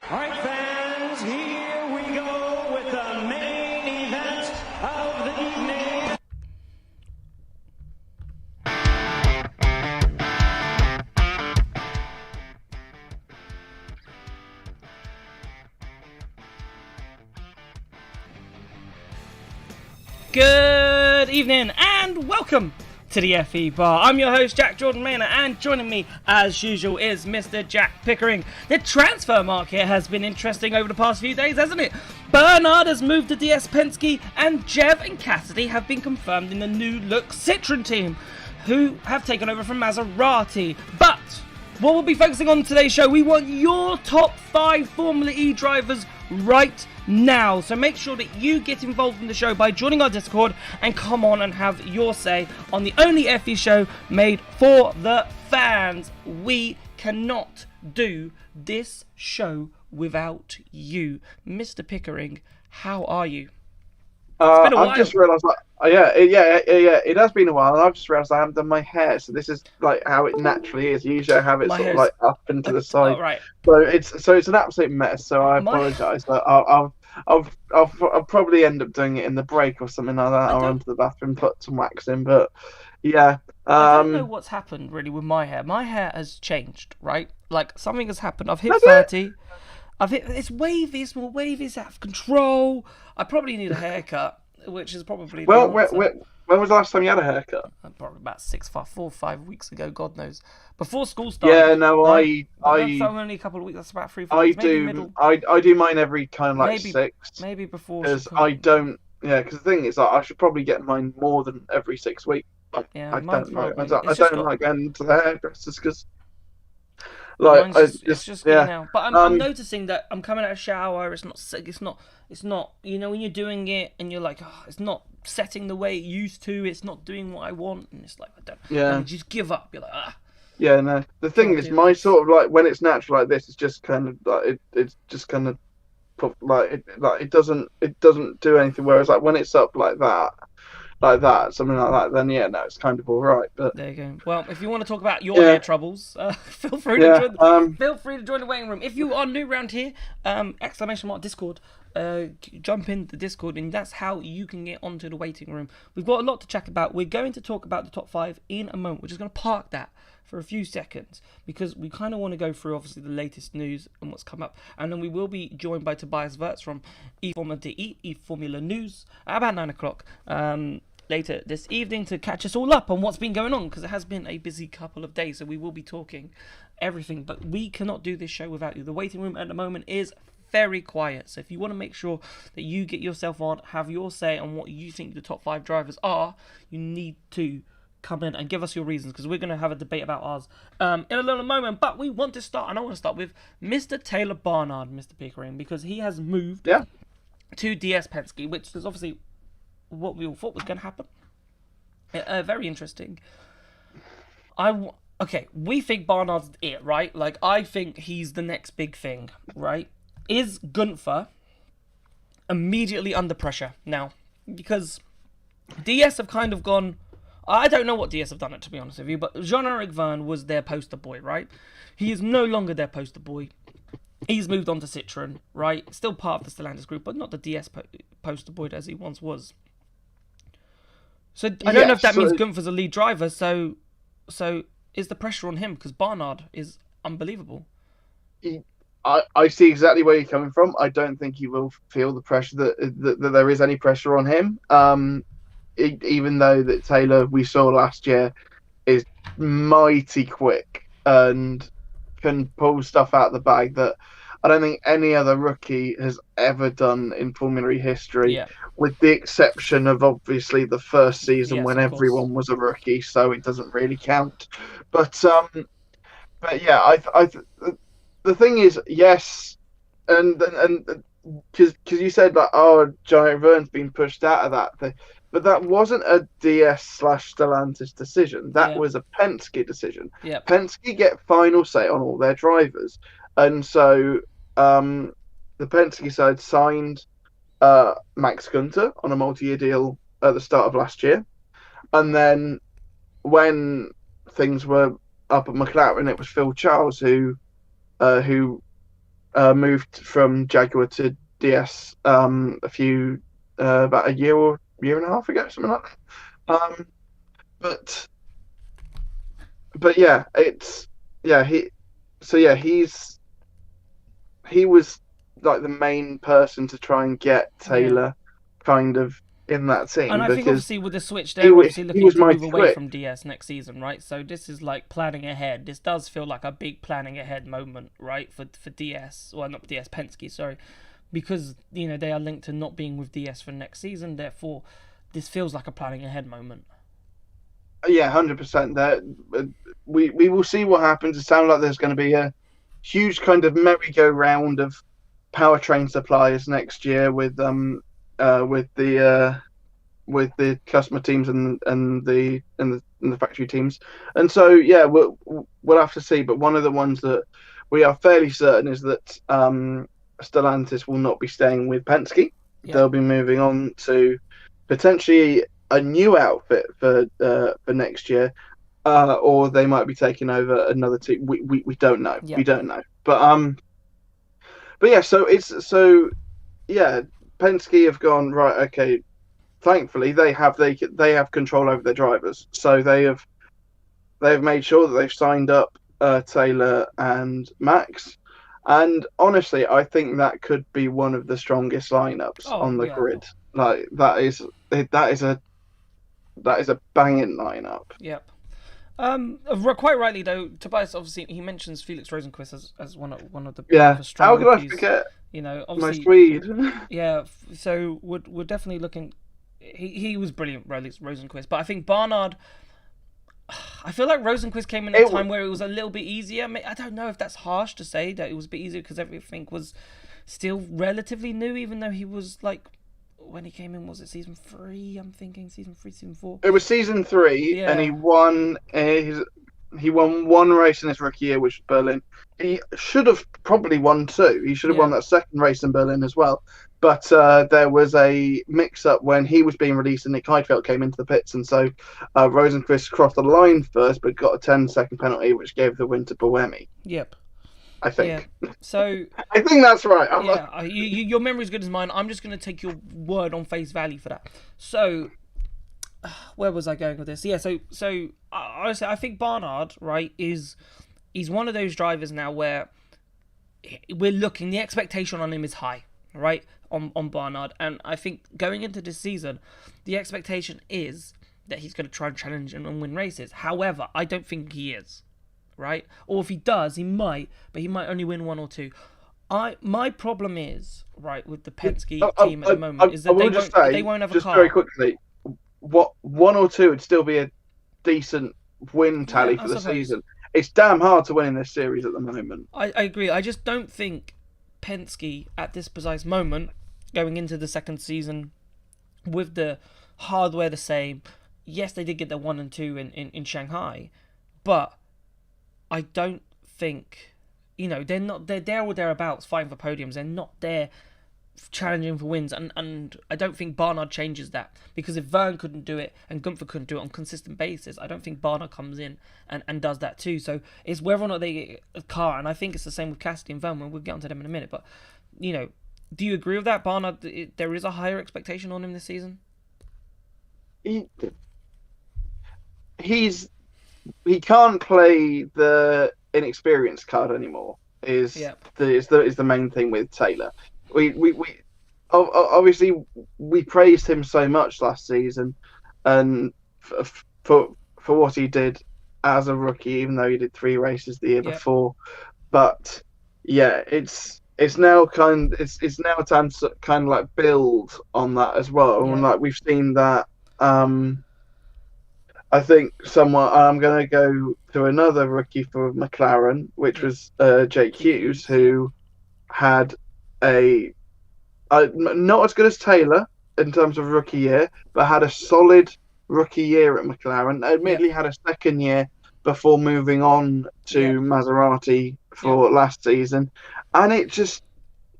All right, fans, here we go with the main event of the evening. Good evening and welcome to the Febar. I'm your host, Jack Jordan Maynard, and joining me as usual is Mr. Jack Pickering. The transfer market has been interesting over the past few days, hasn't it? Bernard has moved to DS Penske, and Jev and Cassidy have been confirmed in the new look Citroen team, who have taken over from Maserati. But what we'll be focusing on today's show, we want your top 5 Formula E drivers right now. So make sure that you get involved in the show by joining our Discord and come on and have your say on the only FE show made for the fans. We cannot do this show without you. Mr. Pickering, how are you? It's been a while. I've just realised, it has been a while, and I've just realised I haven't done my hair. So this is like how it naturally is. Usually I have it sort of like up and to the side. Oh, right. So it's an absolute mess. So I apologise, but I'll probably end up doing it in the break or something like that. I'll run to the bathroom, put some wax in. But yeah, I don't know what's happened really with my hair. My hair has changed, right? Like something has happened. I've hit 30. It's wavy, it's more wavy, it's out of control. I probably need a haircut, which is probably... Well, when was the last time you had a haircut? Probably about 4 or 5 weeks ago, God knows. Before school started. Yeah, no, like, only a couple of weeks, that's about 3 or 4 weeks. I do mine every kind of like 6. Maybe before... Because I don't... Yeah, because the thing is, like, I should probably get mine more than every 6 weeks. Yeah, I don't like going to the hairdressers because... Like it's just now, but I'm noticing that I'm coming out of the shower. It's not. You know, when you're doing it and you're like, oh, it's not setting the way it used to. It's not doing what I want, and it's like I don't. Yeah. You just give up. You're like, ah. Yeah, no. The thing is, my sort of like when it's natural like this, it's just kind of like it's just kind of it doesn't do anything. Whereas like when it's up like that, something like that, then yeah, no, it's kind of all right. But there you go. Well, if you want to talk about your hair troubles, feel free to join the waiting room. If you are new around here, !Discord, jump in the Discord, and that's how you can get onto the waiting room. We've got a lot to chat about. We're going to talk about the top 5 in a moment. We're just going to park that for a few seconds because we kind of want to go through obviously the latest news and what's come up, and then we will be joined by Tobias Wirtz from eFormula News at about 9 o'clock later this evening to catch us all up on what's been going on, because it has been a busy couple of days, so we will be talking everything, but we cannot do this show without you. The waiting room at the moment is very quiet, so if you want to make sure that you get yourself on, have your say on what you think the top 5 drivers are, you need to come in and give us your reasons, because we're going to have a debate about ours in a little moment. But we want to start, and I want to start with Mr. Taylor Barnard, Mr. Pickering, because he has moved to DS Penske, which is obviously what we all thought was going to happen. Very interesting. We think Barnard's it, right? Like, I think he's the next big thing, right? Is Gunther immediately under pressure now? Because DS have kind of gone... I don't know what DS have done it, to be honest with you, but Jean-Eric Verne was their poster boy, right? He is no longer their poster boy. He's moved on to Citroen, right? Still part of the Stellantis group, but not the DS poster boy as he once was. So I don't know if that means Gunther's a lead driver, so is the pressure on him? Because Barnard is unbelievable. I see exactly where you're coming from. I don't think he will feel the pressure that there is any pressure on him. Even though that Taylor, we saw last year, is mighty quick and can pull stuff out of the bag that I don't think any other rookie has ever done in Formula E history, with the exception of obviously the first season when everyone was a rookie, so it doesn't really count. But yeah, the thing is, yes, and because you said that, oh, Giant Verne's been pushed out of that thing. But that wasn't a DS/Stellantis decision. That was a Penske decision. Yep. Penske get final say on all their drivers. And so the Penske side signed Max Gunther on a multi-year deal at the start of last year. And then when things were up at McLaren, it was Phil Charles who moved from Jaguar to DS about a year and a half ago, something like that. But yeah, he was like the main person to try and get Taylor kind of in that team. And I think because obviously with the switch, they're obviously looking to move away switch. from DS next season, right? So this is like planning ahead. This does feel like a big planning ahead moment, right? For DS, well, not DS, Penske, sorry, because they are linked to not being with DS for next season. Therefore, this feels like a planning ahead moment. Yeah, 100%. That we will see what happens. It sounds like there's going to be a huge kind of merry-go-round of powertrain suppliers next year with the customer teams and the factory teams. And so yeah, we'll have to see. But one of the ones that we are fairly certain is that Stellantis will not be staying with Penske. Yep. They'll be moving on to potentially a new outfit for next year, or they might be taking over another team. We don't know. Yep. We don't know. But yeah. So Penske have gone right. Okay. Thankfully, they have control over their drivers. So they have made sure that they've signed up Taylor and Max. And honestly, I think that could be one of the strongest lineups on the grid. Like that is a banging lineup. Yep. Quite rightly though, Tobias obviously he mentions Felix Rosenqvist as one of the strong How could rookies. I forget? Obviously, my Swede. Yeah. So we're definitely looking. He was brilliant, Rosenqvist, but I think Barnard. I feel like Rosenqvist came in a time where it was a little bit easier. I don't know if that's harsh to say that it was a bit easier because everything was still relatively new, even though he was like, when he came in, was it season 3? I'm thinking season 3, season 4. It was season 3, and he won one race in his rookie year, which was Berlin. He should have probably won 2. He should have won that second race in Berlin as well. But there was a mix-up when he was being released and Nick Heidfeld came into the pits. And so Rosenqvist crossed the line first, but got a 10-second penalty, which gave the win to Buemi. Yep. I think. Yeah. So I think that's right. Your memory's good as mine. I'm just going to take your word on face value for that. So, where was I going with this? Yeah, so honestly, I think Barnard, right, he's one of those drivers now where we're looking, the expectation on him is high, right, on Barnard. And I think going into this season, the expectation is that he's going to try and challenge and win races. However, I don't think he is, right? Or if he does, he might, but he might only win 1 or 2. My problem is, right, with the Penske team at the moment is that they won't have a car. Just very quickly, what 1 or 2 would still be a decent win tally for the season. It's damn hard to win in this series at the moment. I agree. I just don't think Penske at this precise moment, going into the second season, with the hardware the same, yes, they did get the 1 and 2 in Shanghai, but I don't think, they're there or thereabouts fighting for podiums. They're not there challenging for wins, and I don't think Barnard changes that, because if Verne couldn't do it and Gunther couldn't do it on a consistent basis, I don't think Barnard comes in and does that too. So it's whether or not they get a car, and I think it's the same with Cassidy and Verne. We'll get onto them in a minute, but do you agree with that, Barnard? There is a higher expectation on him this season. He can't play the inexperienced card anymore. Is the main thing with Taylor. We obviously we praised him so much last season, and for what he did as a rookie, even though he did 3 races the year before. But yeah, it's now time to kind of like build on that as well. And like we've seen that. I think I'm going to go to another rookie for McLaren, which was Jake Hughes, who had not as good as Taylor in terms of rookie year, but had a solid rookie year at McLaren. Admittedly, had a second year before moving on to Maserati for last season, and it just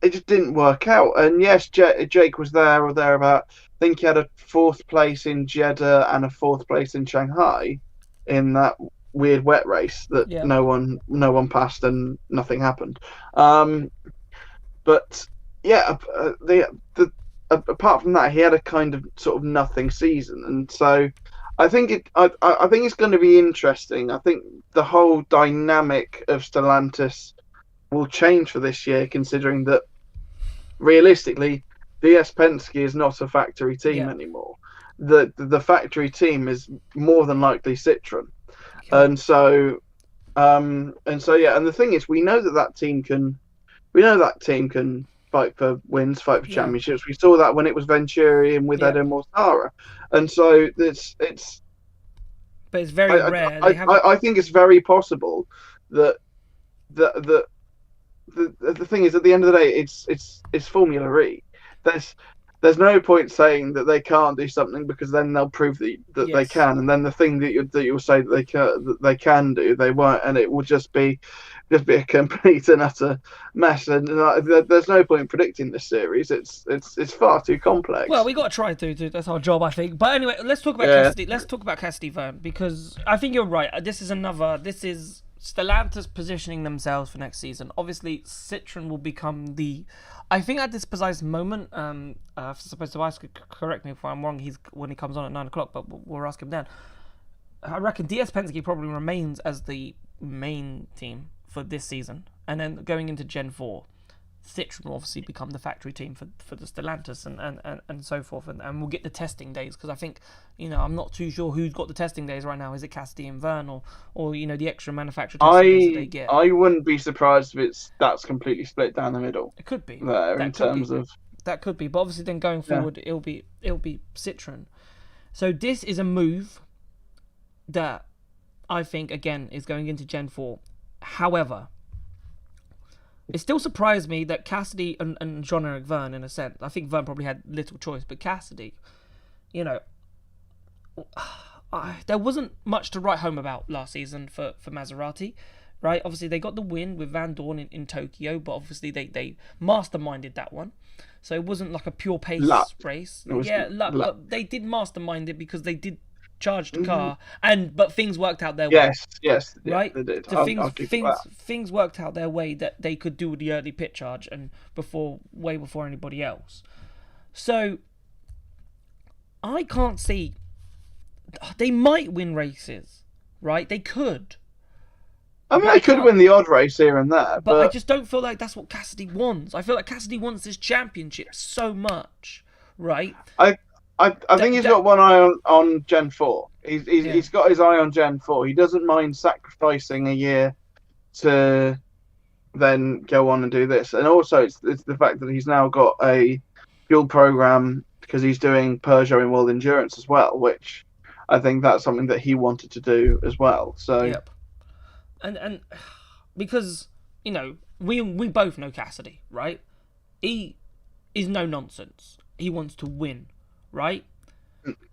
didn't work out. And yes, Jake was there or thereabout. I think he had a 4th place in Jeddah and a 4th place in Shanghai in that weird wet race that no one passed and nothing happened. But yeah, apart from that, he had a kind of sort of nothing season, and so I think I think it's going to be interesting. I think the whole dynamic of Stellantis will change for this year, considering that realistically, DS Penske is not a factory team anymore. The factory team is more than likely Citroen, and so yeah. And the thing is, we know that team can fight for wins, fight for championships. We saw that when it was Venturi and with Edo Mortara, and so it's. But it's very rare. I think it's very possible that the thing is, at the end of the day, it's Formula E. There's no point saying that they can't do something, because then they'll prove that they can, and then the thing that you'll say that they can do, they won't, and it will just be a complete and utter mess. And there's no point in predicting this series. It's far too complex. Well, we got to try to. That's our job, I think. But anyway, let's talk about Cassidy. Let's talk about Cassidy, Vern, because I think you're right. This is Stellantis positioning themselves for next season. Obviously, Citroen will become I think at this precise moment, I'm supposed to ask, correct me if I'm wrong, when he comes on at 9 o'clock, but we'll ask him then. I reckon DS Penske probably remains as the main team for this season. And then going into Gen 4, Citroen will obviously become the factory team for the Stellantis and so forth. And we'll get the testing days, because I think, I'm not too sure who's got the testing days right now. Is it Cassidy and Vern or the extra manufacturer testing days that they get? I wouldn't be surprised if that's completely split down the middle. It could be. That could be. But obviously then going forward, it'll be Citroen. So this is a move that I think, again, is going into Gen 4. However, it still surprised me that Cassidy and Jean-Eric Verne, in a sense, I think Verne probably had little choice, but Cassidy, there wasn't much to write home about last season for Maserati, right? Obviously, they got the win with Van Dorn in Tokyo, but obviously they masterminded that one. So it wasn't like a pure pace race. Luck. But they did mastermind it, because they did charge the car, but things worked out their way. Yes, right. They did. Things worked out their way, that they could do the early pit charge and way before anybody else. So I can't see. They might win races, right? They could. I mean, they could win the odd race here and there, but I just don't feel like that's what Cassidy wants. I feel like Cassidy wants this championship so much, right? I think he's got one eye on Gen 4. He's got his eye on Gen 4. He doesn't mind sacrificing a year to then go on and do this. And also, it's the fact that he's now got a fuel program, because he's doing Peugeot in World Endurance as well, which I think that's something that he wanted to do as well. So, yep. And because, we both know Cassidy, right? He is no nonsense. He wants to win. Right?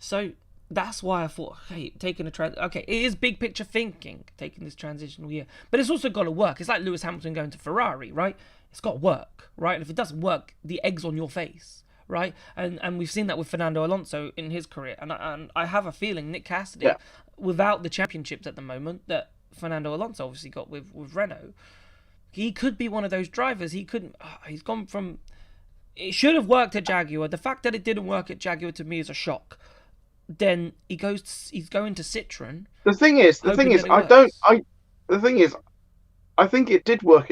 So that's why I thought, it is big picture thinking, taking this transitional year. But it's also got to work. It's like Lewis Hamilton going to Ferrari, right? It's got to work, right? And if it doesn't work, the egg's on your face, right? And we've seen that with Fernando Alonso in his career. And I have a feeling Nick Cassidy, without the championships at the moment that Fernando Alonso obviously got with Renault, he could be one of those drivers. He's gone from... It should have worked at Jaguar. The fact that it didn't work at Jaguar, to me, is a shock. Then he's going to Citroen. The thing is, I think it did work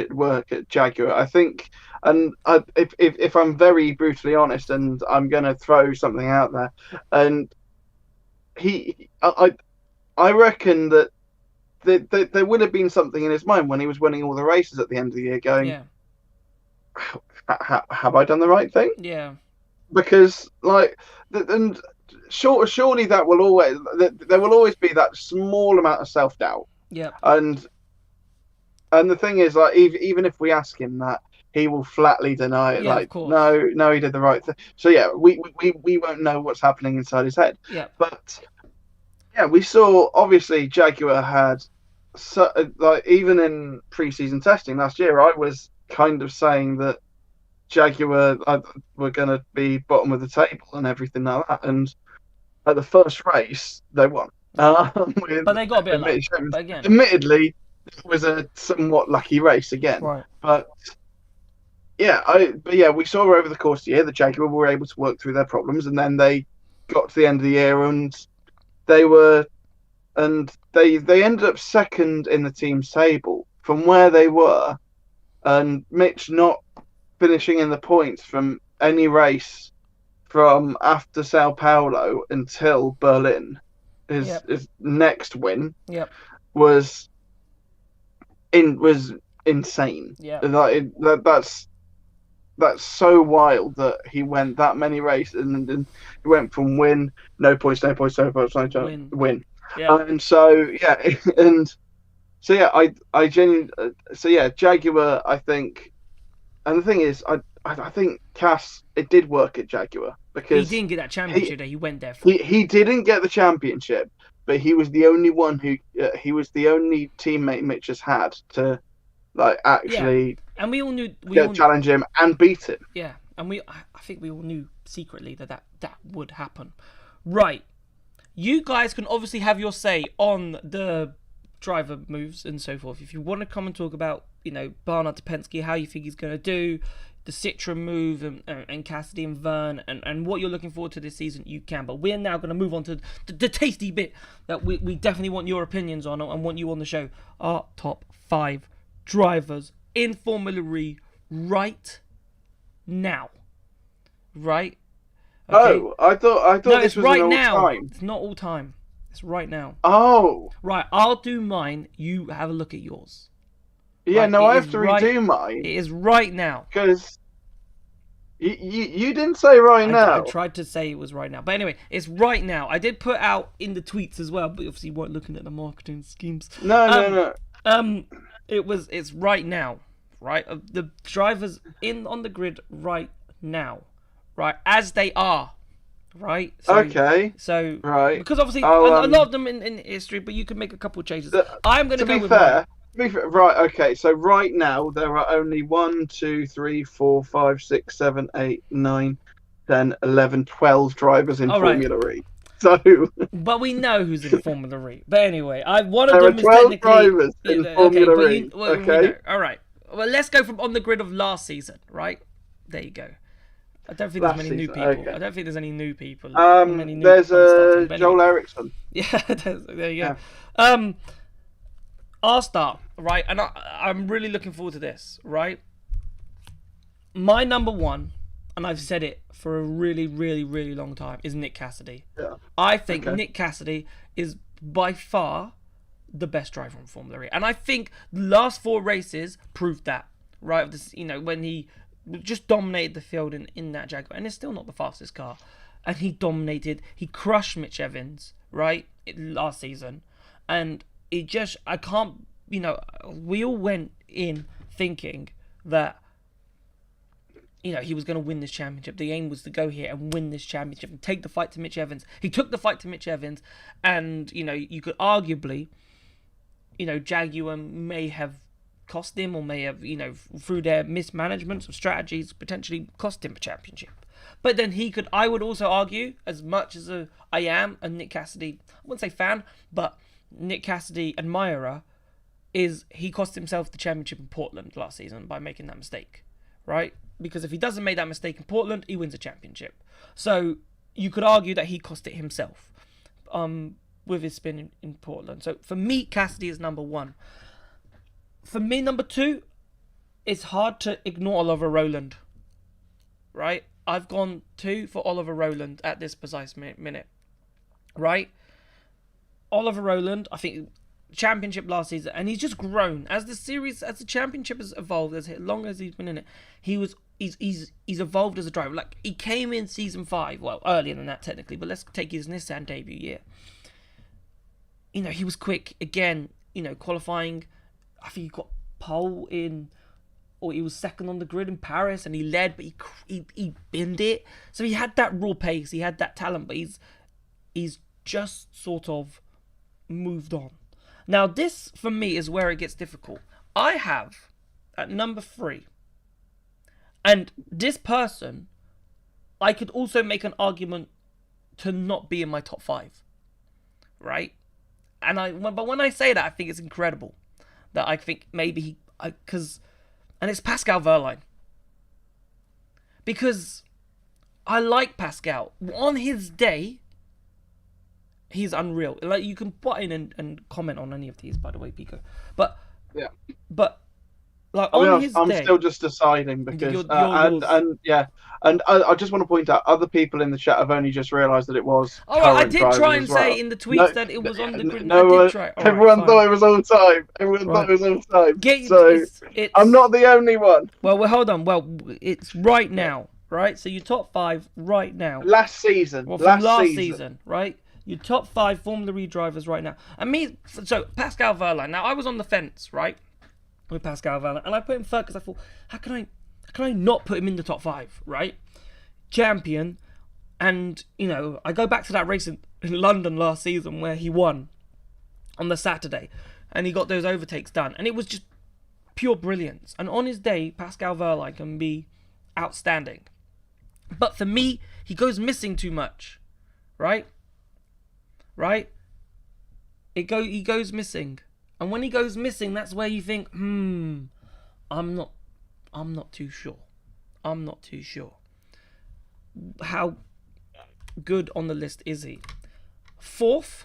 at Jaguar. I think, and if I'm very brutally honest, and I'm going to throw something out there, and I reckon that there would have been something in his mind when he was winning all the races at the end of the year, going, have I done the right thing? Yeah. Because and surely that will always there will always be that small amount of self-doubt. Yeah. And the thing is, even if we ask him that, he will flatly deny it. No, he did the right thing. So we won't know what's happening inside his head. Yeah. But we saw, obviously, Jaguar had even in pre-season testing last year, I was kind of saying that Jaguar were going to be bottom of the table and everything like that. And at the first race, they won. But they got a bit of luck. But again, admittedly, it was a somewhat lucky race again. Right. But we saw over the course of the year the Jaguar were able to work through their problems, and then they got to the end of the year and they were they ended up second in the team's table from where they were, and Mitch not finishing in the points from any race from after Sao Paulo until Berlin. His next win was insane. Yeah, that's so wild that he went that many races and he went from win, no points, win. Yeah. And so I genuinely Jaguar, I think, and the thing is I think Cass, it did work at Jaguar because he didn't get that championship that he went there for. He didn't get the championship, but he was the only one who he was the only teammate Mitch has had to actually. And we all knew challenge him and beat him. Yeah, and I think we all knew secretly that would happen. Right. You guys can obviously have your say on the driver moves and so forth. If you want to come and talk about, Barnard to Penske, how you think he's going to do, the Citra move and Cassidy and Vern and what you're looking forward to this season, you can. But we're now going to move on to the tasty bit that we definitely want your opinions on and want you on the show. Our top 5 drivers in Formula E right now. Right? Okay. Oh, I thought no, this was right an now. all-time. It's not all time. It's right now. Oh. Right, I'll do mine. You have a look at yours. Yeah, Right, no, I it have is to right- redo mine It is right now. because you didn't say right now. I tried to say it was right now. But anyway, it's right now. I did put out in the tweets as well, but obviously you weren't looking at the marketing schemes. No. It's right now. Right? The drivers on the grid right now. Right? As they are. Right? Okay. So, right. Because obviously, I'll, a lot of them in history, but you can make a couple of changes. I'm going to go with fair, mine. to be fair, right, okay, so right now there are only 1, 2, 3, 4, 5, 6, 7, 8, 9, 10, 11, 12 drivers in Formula E. So, but we know who's in Formula E. But anyway, one of there them are is 12 technically drivers in Formula E. Okay. All right. Well, let's go from on the grid of last season. Right. There you go. I don't think there's many new people. Okay. I don't think there's any new people. There's Joel Eriksson. Yeah, there you go. Yeah. I'll start, right? And I'm really looking forward to this, right? My number 1, and I've said it for a really, really, really long time, is Nick Cassidy. Yeah. I think Nick Cassidy is by far the best driver in Formula E. And I think the last 4 races proved that, right? This, when he just dominated the field in that Jaguar, and it's still not the fastest car, and he crushed Mitch Evans, right, last season, and I can't, we all went in thinking that, he was going to win this championship. The aim was to go here and win this championship and take the fight to Mitch Evans. He took the fight to Mitch Evans, and, you could arguably, Jaguar may have cost him, or may have, through their mismanagement of strategies, potentially cost him a championship. But then I would also argue, as much as I am a Nick Cassidy, I wouldn't say fan, but Nick Cassidy admirer, is he cost himself the championship in Portland last season by making that mistake, right? Because if he doesn't make that mistake in Portland, he wins a championship. So you could argue that he cost it himself with his spin in Portland. So for me, Cassidy is number 1. For me, number 2, it's hard to ignore Oliver Rowland, right? I've gone 2 for Oliver Rowland at this precise minute, right? Oliver Rowland, I think, championship last season, and he's just grown as the championship has evolved, as long as he's been in it. He's evolved as a driver. Like, he came in season 5, well, earlier than that technically, but let's take his Nissan debut year. He was quick again. Qualifying, I think he got pole or he was second on the grid in Paris, and he led, but he binned it. So he had that raw pace, he had that talent, but he's just sort of moved on. Now this, for me, is where it gets difficult. I have at number 3, and this person, I could also make an argument to not be in my top 5, right? But when I say that, I think it's incredible that I think maybe and it's Pascal Wehrlein, because I like Pascal. On his day, he's unreal. Like, you can put in and comment on any of these, by the way, Pico. But yeah, but like I'm still just deciding because I just want to point out other people in the chat have only just realised that it was. Oh, I did try and say in the tweets that it was on the grid. No, I did try. Everyone thought it was all time. Thought it was all time. So I'm not the only one. Well, hold on. Well, it's right now, right? So your top 5 right now. Last season. Well, from last season, right? Your top 5 Formula E drivers right now. And me, so Pascal Wehrlein. Now, I was on the fence, right, with Pascal Wehrlein, and I put him third because I thought, how can I not put him in the top 5, right? Champion, and I go back to that race in London last season where he won on the Saturday, and he got those overtakes done, and it was just pure brilliance. And on his day, Pascal Wehrlein can be outstanding, but for me, he goes missing too much, right? He goes missing, and when he goes missing, that's where you think, I'm not too sure. I'm not too sure. How good on the list is he? 4th,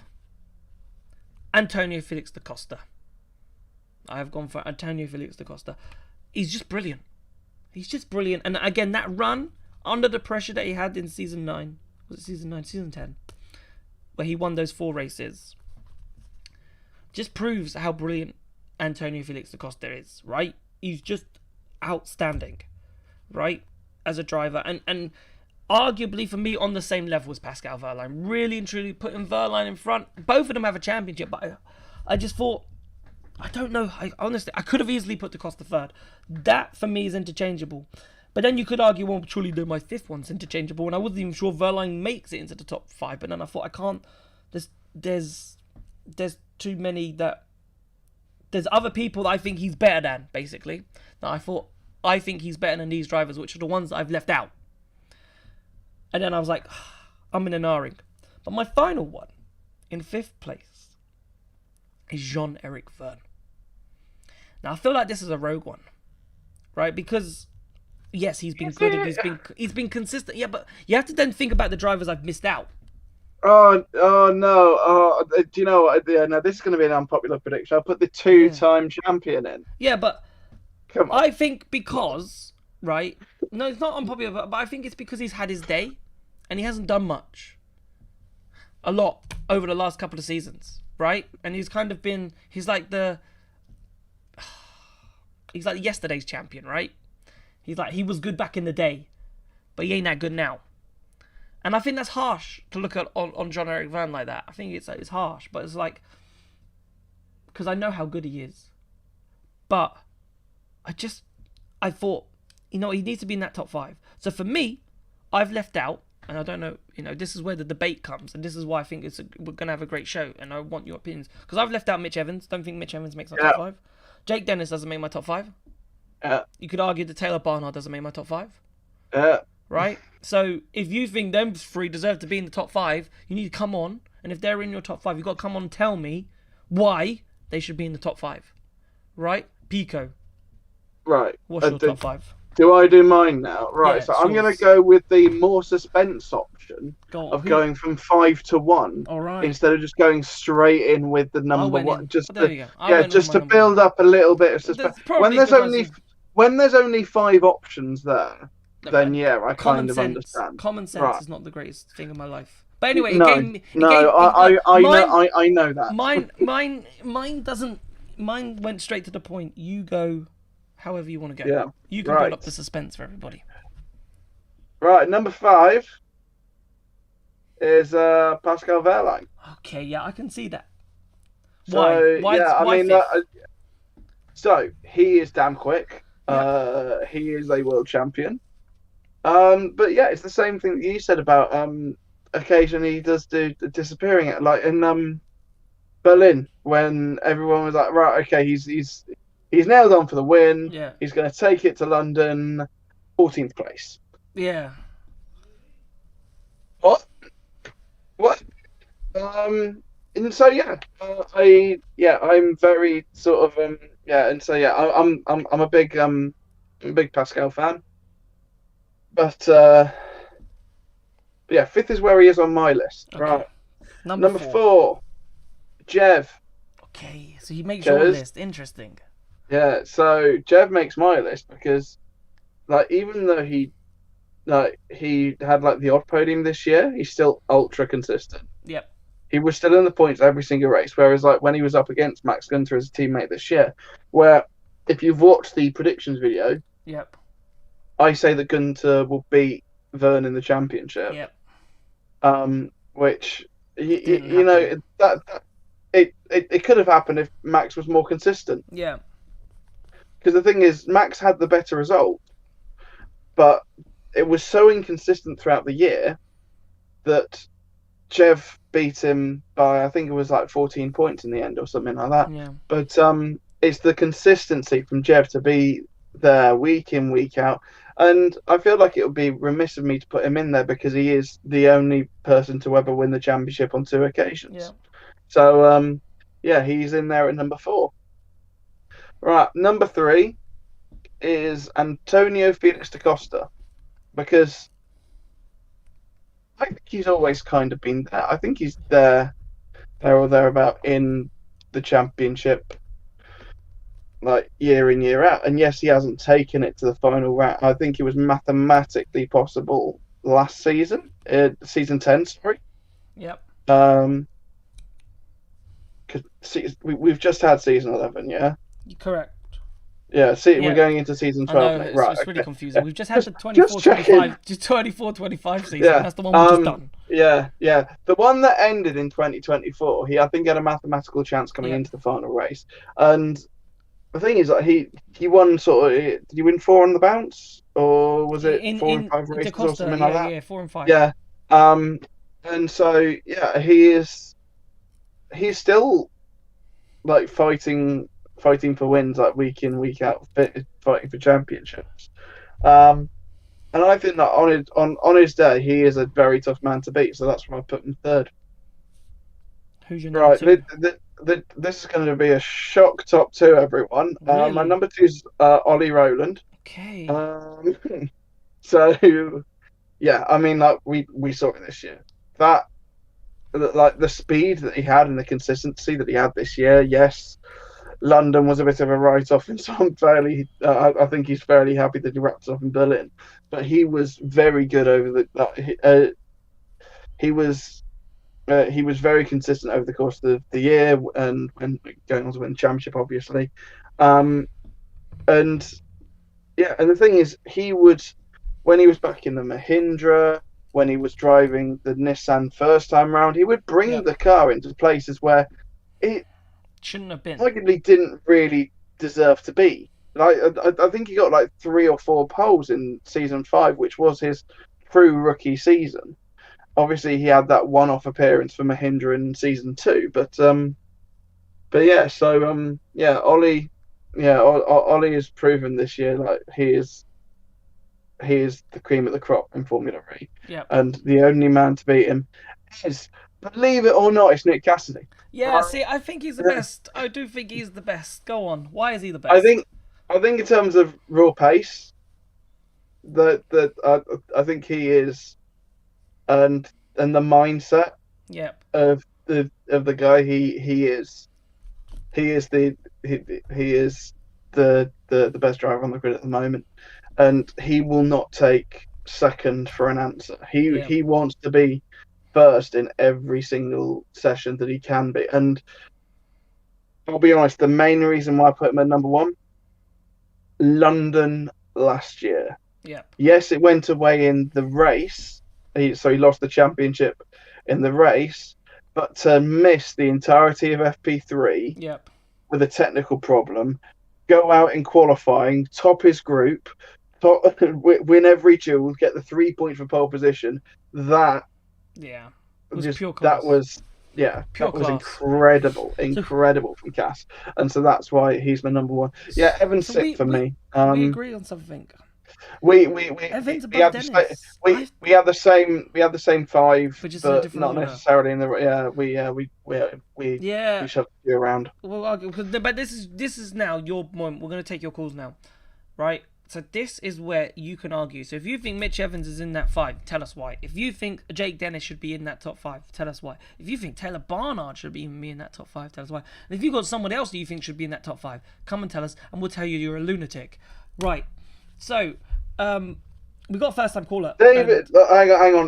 Antonio Felix da Costa. I have gone for Antonio Felix da Costa. He's just brilliant. And again, that run under the pressure that he had in season 9. Was it season 9? Season 10. Where he won those 4 races. Just proves how brilliant Antonio Felix da Costa is, right? He's just outstanding, right? As a driver. And arguably for me on the same level as Pascal Wehrlein. Really and truly putting Wehrlein in front. Both of them have a championship, but I just thought, I don't know. Honestly, I could have easily put da Costa third. That for me is interchangeable. But then you could argue, well, surely my 5th one's interchangeable, and I wasn't even sure Wehrlein makes it into the top 5. But then I thought, I can't. There's too many that. There's other people that I think he's better than, basically. That I think he's better than these drivers, which are the ones that I've left out. And then I was like, I'm in an R-ing. But my final one, in 5th place, is Jean-Eric Vergne. Now, I feel like this is a rogue one, right? Because, yes, he's been good and he's been consistent. Yeah, but you have to then think about the drivers I've missed out. Oh no! Do you know what? Yeah, no, this is going to be an unpopular prediction. I'll put the 2-time champion in. Yeah, but come on. I think because, right? No, it's not unpopular, but I think it's because he's had his day, and he hasn't done much. A lot over the last couple of seasons, right? And he's kind of been. He's like yesterday's champion, right? He was good back in the day, but he ain't that good now. And I think that's harsh to look at on Jean-Eric Vergne like that. I think it's harsh, but it's like, because I know how good he is. But I thought, he needs to be in that top 5. So for me, I've left out, and I don't know, this is where the debate comes, and this is why I think we're going to have a great show, and I want your opinions. Because I've left out Mitch Evans. Don't think Mitch Evans makes my top 5. Jake Dennis doesn't make my top 5. You could argue that Taylor Barnard doesn't make my top 5. Right? So if you think them 3 deserve to be in the top 5, you need to come on, and if they're in your top 5, you've got to come on and tell me why they should be in the top 5. Right? Pico. Right. What's your top 5? Do I do mine now? Right, Yeah, so I'm going to go with the more suspense option going from 5 to 1. All right. Instead of just going straight in with the number 1. Just to build build up a little bit of suspense. When there's only 5 options there, then I kind of understand. Common sense is not the greatest thing in my life. But anyway, I know that. Mine doesn't. Mine went straight to the point. You go however you want to go. Yeah. You can build up the suspense for everybody. Right, number 5 is Pascal Wehrlein. Okay, yeah, I can see that. So, why so he is damn quick. He is a world champion. But yeah, it's the same thing that you said about occasionally he does do the disappearing, like in Berlin when everyone was like, right, okay, he's nailed on for the win. Yeah. He's going to take it to London, 14th place. Yeah. What? And so I'm very sort of and so I'm a big Pascal fan. but yeah, fifth is where he is on my list. Okay. Right. Number four, Jev. Okay, so he makes your list. Interesting. Yeah, so Jev makes my list because, like, even though he had like the odd podium this year, he's still ultra consistent. Yep. He was still in the points every single race, whereas like when he was up against Max Gunter as a teammate this year, where if you've watched the predictions video, yep, I say that Gunter will beat Verne in the championship. Yep. Which you know that it could have happened if Max was more consistent. Yeah. Because the thing is, Max had the better result, but it was so inconsistent throughout the year that Jev beat him by, I think it was like 14 points in the end or something like that. Yeah. But it's the consistency from Jev to be there week in, week out. And I feel like it would be remiss of me to put him in there because he is the only person to ever win the championship on 2 occasions. Yeah. So, yeah, he's in there at number 4. Right, number 3 is Antonio Felix da Costa, because I think he's always kind of been there. I think he's there or thereabout in the championship, like year in, year out. And yes, he hasn't taken it to the final round. I think it was mathematically possible last season, season 10, sorry. Yep. Because we've just had season 11, yeah? Correct. Yeah, we're going into season 12 now. Right, it's really confusing. We've just had the 24-25 season. Yeah. That's the one we've just done. Yeah. The one that ended in 2024, I think had a mathematical chance coming into the final race. And the thing is, like, he won sort of. Did he win 4 on the bounce, or was it 4 and 5 races or something like that? Yeah, 4 and 5. Yeah. And so yeah, he's still like fighting for wins, like week in, week out, fighting for championships. And I think that on his day, he is a very tough man to beat. So that's why I put him third. Who's your number 2? This is going to be a shock top 2, everyone. Really? My number 2 is Ollie Rowland. Okay. So yeah, I mean, like we saw it this year. That like the speed that he had and the consistency that he had this year. Yes, London was a bit of a write-off, and so I'm I think he's fairly happy that he wrapped up in Berlin. But he was very good over he was very consistent over the course of the year, and going on to win the championship, obviously. And yeah, and the thing is, he would, when he was back in the Mahindra, when he was driving the Nissan first time round, he would bring the car into places where it shouldn't have been. Arguably didn't really deserve to be. Like, I think he got like 3 or 4 poles in season 5, which was his true rookie season. Obviously, he had that one-off appearance for Mahindra in season 2, but yeah. So yeah, Ollie has proven this year like he is the cream of the crop in Formula E. Yeah. And the only man to beat him is, believe it or not, it's Nick Cassidy. Yeah, see, I think he's the best. I do think he's the best. Go on. Why is he the best? I think in terms of raw pace, I think he is, and the mindset. Yep. Of the guy, he is the best driver on the grid at the moment, and he will not take second for an answer. He wants to be first in every single session that he can be. And I'll be honest, the main reason why I put him at number 1, London last year. Yeah. Yes, it went away in the race. So he lost the championship in the race, but to miss the entirety of FP3 with a technical problem, go out in qualifying, top his group, win every duel, get the 3 points for pole position, that was pure class. That was pure that was class. incredible from Cass, and so that's why he's my number 1. Yeah, Evan's sick for me. We agree on something. We Evan's had Dennis. we had the same 5, but not order. Necessarily in the we shoved you around. Well, but this is now your moment. We're going to take your calls now, right? So this is where you can argue. So if you think Mitch Evans is in that 5, tell us why. If you think Jake Dennis should be in that top 5, tell us why. If you think Taylor Barnard should be in that top 5, tell us why. And if you've got someone else that you think should be in that top 5, come and tell us, and we'll tell you you're a lunatic. Right. So, we got a first-time caller. David, hang on.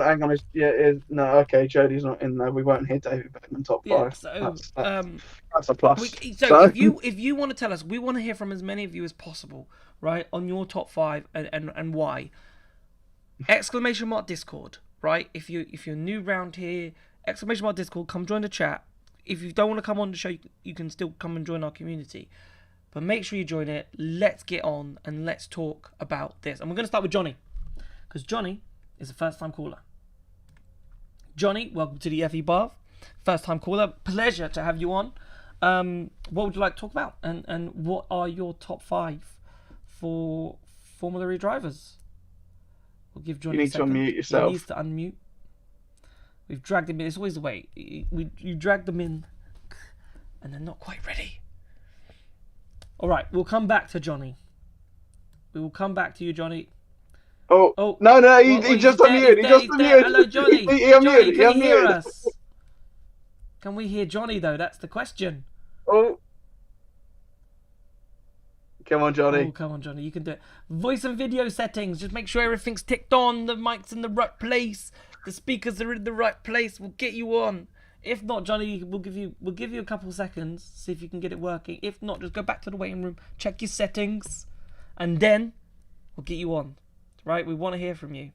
No, okay, Jody's not in there. We won't hear David Beckham top 5. So, that's a plus. If you want to tell us, we want to hear from as many of you as possible, right, on your top 5 and why. Exclamation mark Discord, right? If you're new round here, exclamation mark Discord, come join the chat. If you don't want to come on the show, you can still come and join our community. But make sure you join it. Let's get on and let's talk about this. And we're going to start with Johnny, because Johnny is a first-time caller. Johnny, welcome to the Febar. First-time caller. Pleasure to have you on. What would you like to talk about? And what are your top 5 for Formula E drivers? We'll give Johnny you need to unmute yourself. He needs to unmute. We've dragged him in. It's always the way. You drag them in and they're not quite ready. All right, we'll come back to Johnny. We will come back to you, Johnny. Oh. No, he just unmuted. He just unmuted. Hello, Johnny. He unmuted. Johnny, can you hear us? Can we hear Johnny, though? That's the question. Oh. Come on, Johnny. Oh, come on, Johnny. You can do it. Voice and video settings. Just make sure everything's ticked on. The mic's in the right place. The speakers are in the right place. We'll get you on. If not, Johnny, we'll give you a couple seconds. See if you can get it working. If not, just go back to the waiting room. Check your settings. And then we'll get you on. Right? We want to hear from you.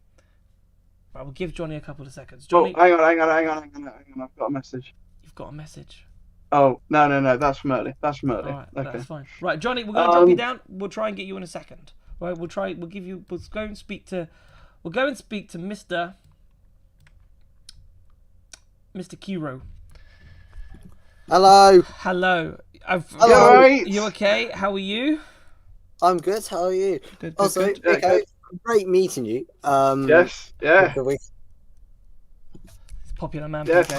Right, we'll give Johnny a couple of seconds. Johnny. Oh, hang on. I've got a message. You've got a message. Oh, no. That's from early. All right, okay. That's fine. Right, Johnny, we're going to drop you down. We'll try and get you in a second. Right, we'll go and speak to Mr. Kiro. Hello. Hello. Hello. You okay? How are you? I'm good. How are you? Good. Also, good. okay, great meeting you. Yes. Yeah. He's Popular man. Yes.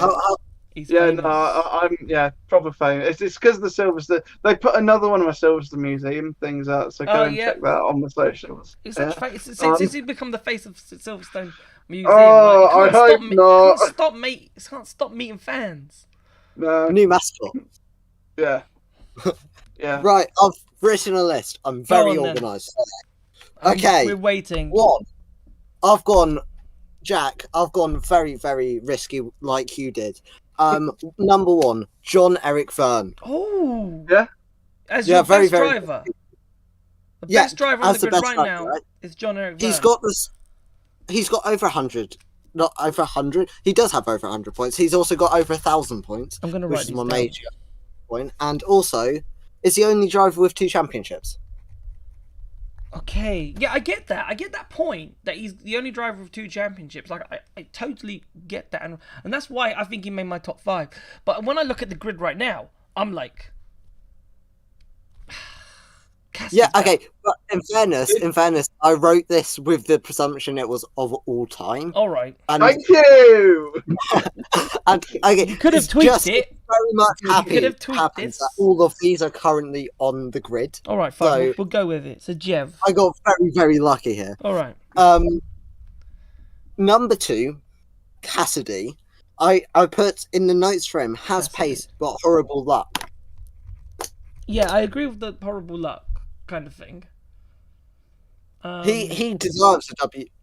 He's famous. famous. I'm proper famous. It's because of the Silverstone. They put another one of my Silverstone Museum things out, so go and check that on the socials. Since he's become the face of Silverstone Museum. I hope not. Can't stop meeting fans. No. new mascot. Yeah. Yeah. Right, I've written a list. I'm very organised. Okay. We're waiting. 1. I've gone very, very risky like you did. Number 1, John-Eric Verne. Oh. Yeah. As your very, best very driver. The best driver on the grid right now is John-Eric Verne. He's got over 100. Not over 100. He does have over 100 points. He's also got over 1,000 points. I'm going to which write is these my down. major point. And also, is the only driver with 2 championships. Okay, yeah, I get that. I get that point that he's the only driver of 2 championships. Like, I totally get that, and that's why I think he made my top 5. But when I look at the grid right now, I'm like, yeah, okay. But in fairness, I wrote this with the presumption it was of all time. All right. And, Thank you. and okay, You could have tweaked it. Very much happy tweaked this. that all of these are currently on the grid. All right, fine. So, we'll go with it. So Jev. I got very, very lucky here. All right. Number 2, Cassidy. I put in the notes for him, has pace but horrible luck. Yeah, I agree with the horrible luck kind of thing. He deserves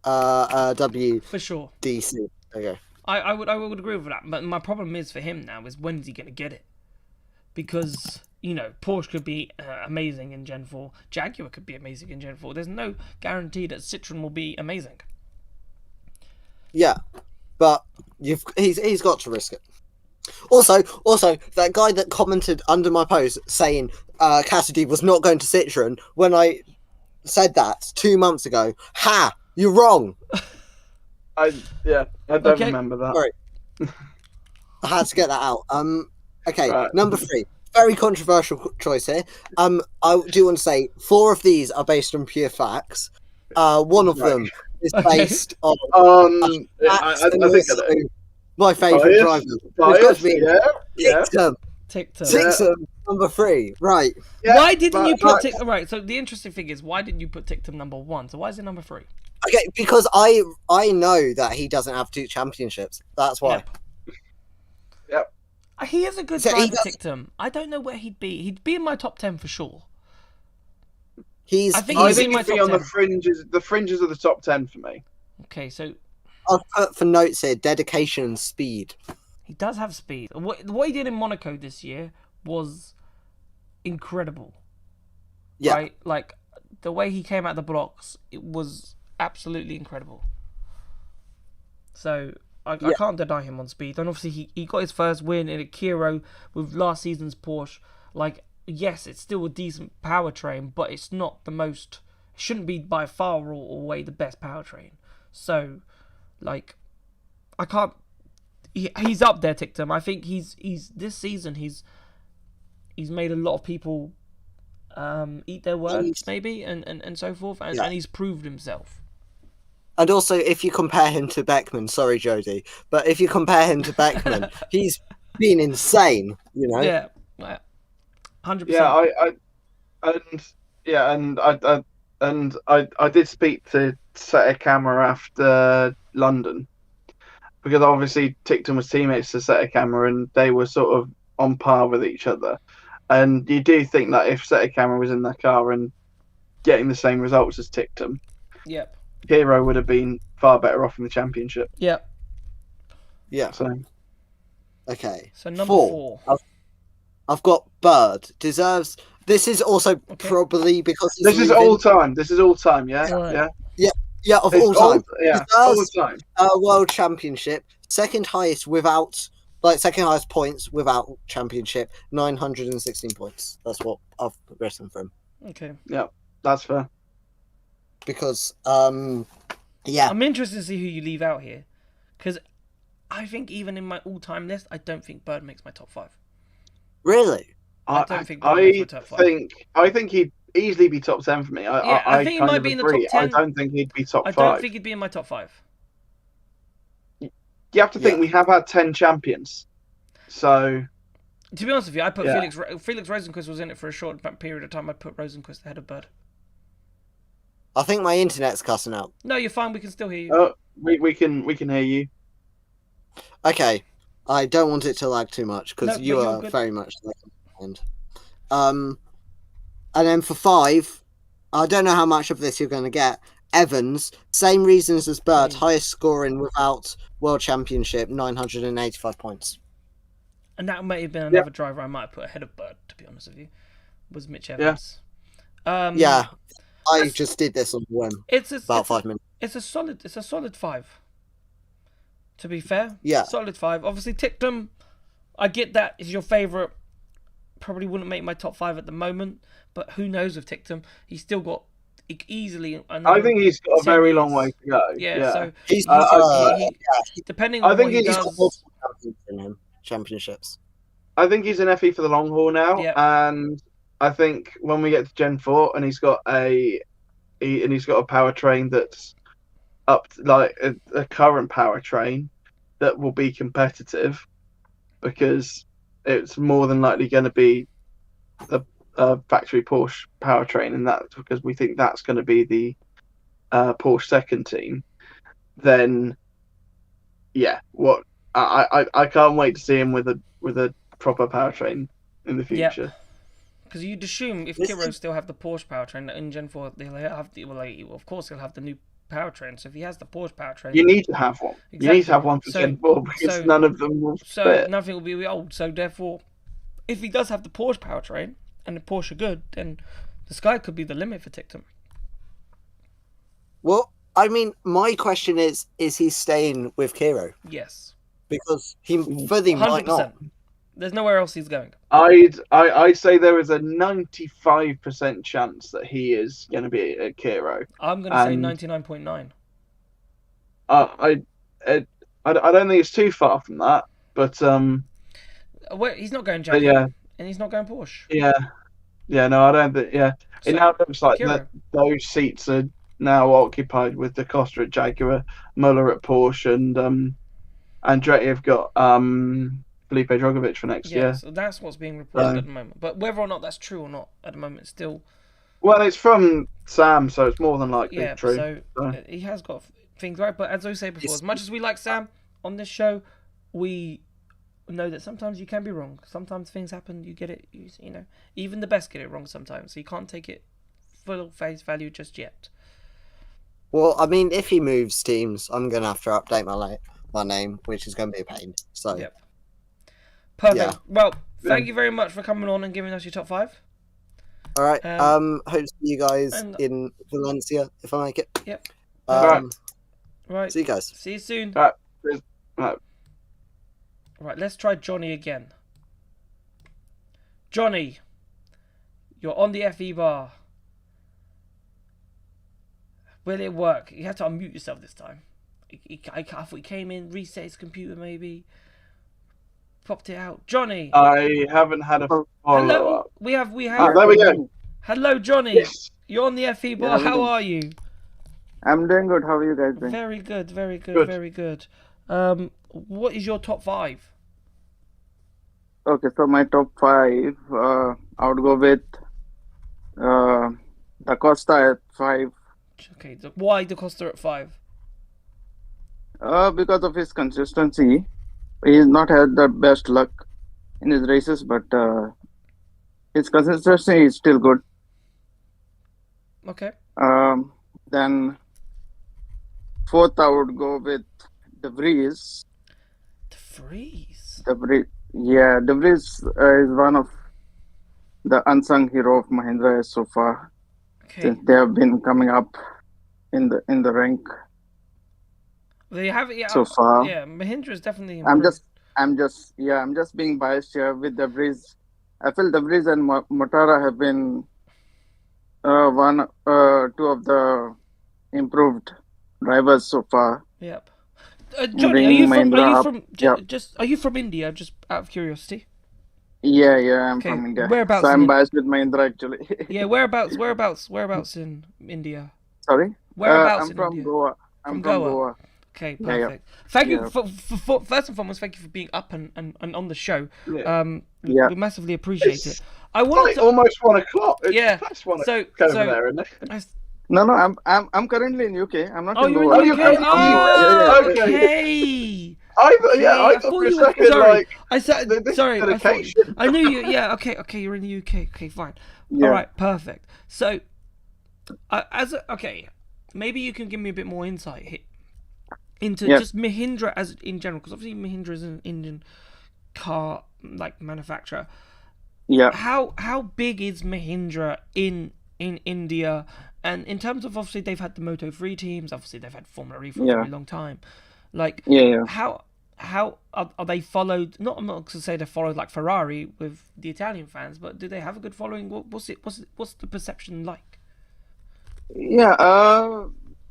a W for sure. DC. Okay. I would agree with that. But my problem is for him now is when is he going to get it? Because, you know, Porsche could be amazing in Gen 4. Jaguar could be amazing in Gen 4. There's no guarantee that Citroen will be amazing. Yeah, but he's got to risk it. Also, that guy that commented under my post saying Cassidy was not going to Citroen when I said that 2 months ago. Ha! You're wrong. I don't remember that. Sorry. I had to get that out. Okay, right. Number 3. Very controversial choice here. I do want to say 4 of these are based on pure facts. One of them is based on I think my favourite driver. Bias, yeah. Tictum. Tictum, number 3. Right. Yeah, Why didn't you put but- Tictum? Right. So the interesting thing is, why didn't you put Tictum number 1? So why is it number 3? Okay, because I know that he doesn't have 2 championships. That's why. Yep. He is a good So he driver, does- Tictum. I don't know where he'd be. He'd be in my top 10 for sure. He's. I think I he's in think my he'd be top on the 10. fringes of the top 10 for me. Okay, so I've put for notes here: dedication and speed. he does have speed. What he did in Monaco this year was incredible. Yeah. Right? Like, the way he came out the blocks, it was absolutely incredible. So, I can't deny him on speed. And obviously, he got his first win in a Kiro with last season's Porsche. Like, yes, it's still a decent powertrain, but it's not the most... It shouldn't be by far or away the best powertrain. So, like, I can't... He's up there, Tictum. I think he's this season, he's made a lot of people eat their words, maybe, and so forth. And he's proved himself. And also, if you compare him to Beckman, sorry, Jody, but if you compare him to Beckman, he's been insane, you know? Yeah, 100%. I did speak to Seta Camera after London, because obviously Tictum was teammates to Seta Camera and they were sort of on par with each other. And you do think that if Seta Camera was in that car and getting the same results as Tictum, Yep. Hero would have been far better off in the championship. Yep. Yeah. So Okay. So number 4. I've got Bird. Deserves. This is also probably because he's this is leaving. all time. This is all time. Yeah. Right. Yeah. Yeah, of It's all time. all Deserves time. a world championship. Second highest points without championship. 916 points. That's what I've written for him. Okay. Yeah, that's fair. Because yeah. I'm interested to see who you leave out here, because I think even in my all-time list, I don't think Bird makes my top 5. Really? I don't think Bird makes my top 5. I think he'd easily be top 10 for me. I think he might be in the top 10. I don't think he'd be top 5. I don't think he'd be in my top 5. You have to think we have had 10 champions. So To be honest with you, I put Felix Rosenquist was in it for a short period of time. I'd put Rosenquist ahead of Bird. I think my internet's cussing out. No, you're fine. We can still hear you. we can hear you. Okay. I don't want it to lag too much because No, you but you're are good. very much behind. And then for 5, I don't know how much of this you're going to get. Evans, same reasons as Bird, highest scoring without World Championship, 985 points. And that may have been another driver I might have put ahead of Bird, to be honest with you, was Mitch Evans. Yeah, I just did this on a whim. About 5 minutes. It's a solid 5. To be fair, Yeah. solid 5. Obviously, Tictum, I get that is your favourite. Probably wouldn't make my top 5 at the moment, but who knows with Tictum? He's still got easily. I think he's got a very long way to go. Yeah. So He's depending I on think what he he's does. got multiple in him, championships. I think he's an FE for the long haul now, Yeah. and I think when we get to Gen 4 and he's got a powertrain that's up to, like a current powertrain that will be competitive, because it's more than likely going to be the factory Porsche powertrain, and that's because we think that's going to be the Porsche second team. Then, yeah, what I can't wait to see him with a proper powertrain in the future. Because you'd assume if Kiro still have the Porsche powertrain in Gen 4, they'll have of course he'll have the new powertrain. So if he has the Porsche powertrain, You need to have one. Exactly. You need to have one for Gen 4 because none of them will so fit. nothing will be old. So therefore, if he does have the Porsche powertrain and the Porsche are good, then the sky could be the limit for Tictum. Well, I mean, my question is he staying with Kiro? Yes, Because he fully might 100%. not. There's nowhere else he's going. I'd say there is a 95% chance that he is going to be at Kiro. I'm going to say 99.9. I don't think it's too far from that, but Wait, he's not going Jaguar, yeah, and he's not going Porsche. yeah, no, I don't think. Yeah, So, it now looks like Kiro. those seats are now occupied with Da Costa at Jaguar, Muller at Porsche, and Andretti have got Felipe Drogovic for next year. So that's what's being reported at the moment. But whether or not that's true or not at the moment, still. Well, it's from Sam, so it's more than likely true. So he has got things right. But as I said before, as much as we like Sam on this show, we know that sometimes you can be wrong. Sometimes things happen. You get it. You know, even the best get it wrong sometimes. So you can't take it full face value just yet. Well, I mean, if he moves teams, I'm gonna have to update my name, which is gonna be a pain. So. Yep. Perfect. Yeah. Well, thank you very much for coming on and giving us your top 5. All right. Hope to see you guys in Valencia if I make it. Yep. Right. See you guys. See you soon. Right. Right. Let's try Johnny again. Johnny, you're on the FE bar. Will it work? You have to unmute yourself this time. I thought he came in, reset his computer, maybe popped it out. Johnny, I haven't had a follow up. We have. There we go. Hello, Johnny. Yes. You're on the FE bar. How are you? I'm doing good. How are you guys doing? Very good. Very good. Very good. What is your top 5? Okay, so my top 5, I would go with Da Costa at 5. Okay, why Da Costa at 5? Because of his consistency. He's not had the best luck in his races, but his consistency is still good. Okay. Then 4th, I would go with De Vries. Yeah, De Vries is one of the unsung hero of Mahindra so far. Okay. Since they have been coming up in the rank. They have so far. Yeah, Mahindra is definitely improved. I'm just being biased here with De Vries. I feel De Vries and Mortara have been two of the improved drivers so far. Yep. Johnny, are you from India? Just out of curiosity. Yeah, I'm from India. Whereabouts? So I'm biased with Mahindra actually. Yeah, whereabouts in India? Sorry? Whereabouts I'm in from India? Goa. I'm from Goa. Okay, perfect. Thank you for first and foremost. Thank you for being up and on the show. We massively appreciate it. I wanted almost 1 o'clock. It's over there, isn't it? No, I'm currently in UK. I'm not in Goa. You're in UK. Okay. I thought for a second, sorry. I knew you. Yeah. Okay. You're in the UK. Okay, fine. Yeah. All right. Perfect. So, maybe you can give me a bit more insight here into just Mahindra as in general, because obviously Mahindra is an Indian car manufacturer. Yeah. How big is Mahindra in India? And in terms of, obviously they've had the Moto3 teams, obviously they've had Formula E for a very long time. How are they followed? I'm not going to say they're followed like Ferrari with the Italian fans, but do they have a good following? What's the perception like? Yeah.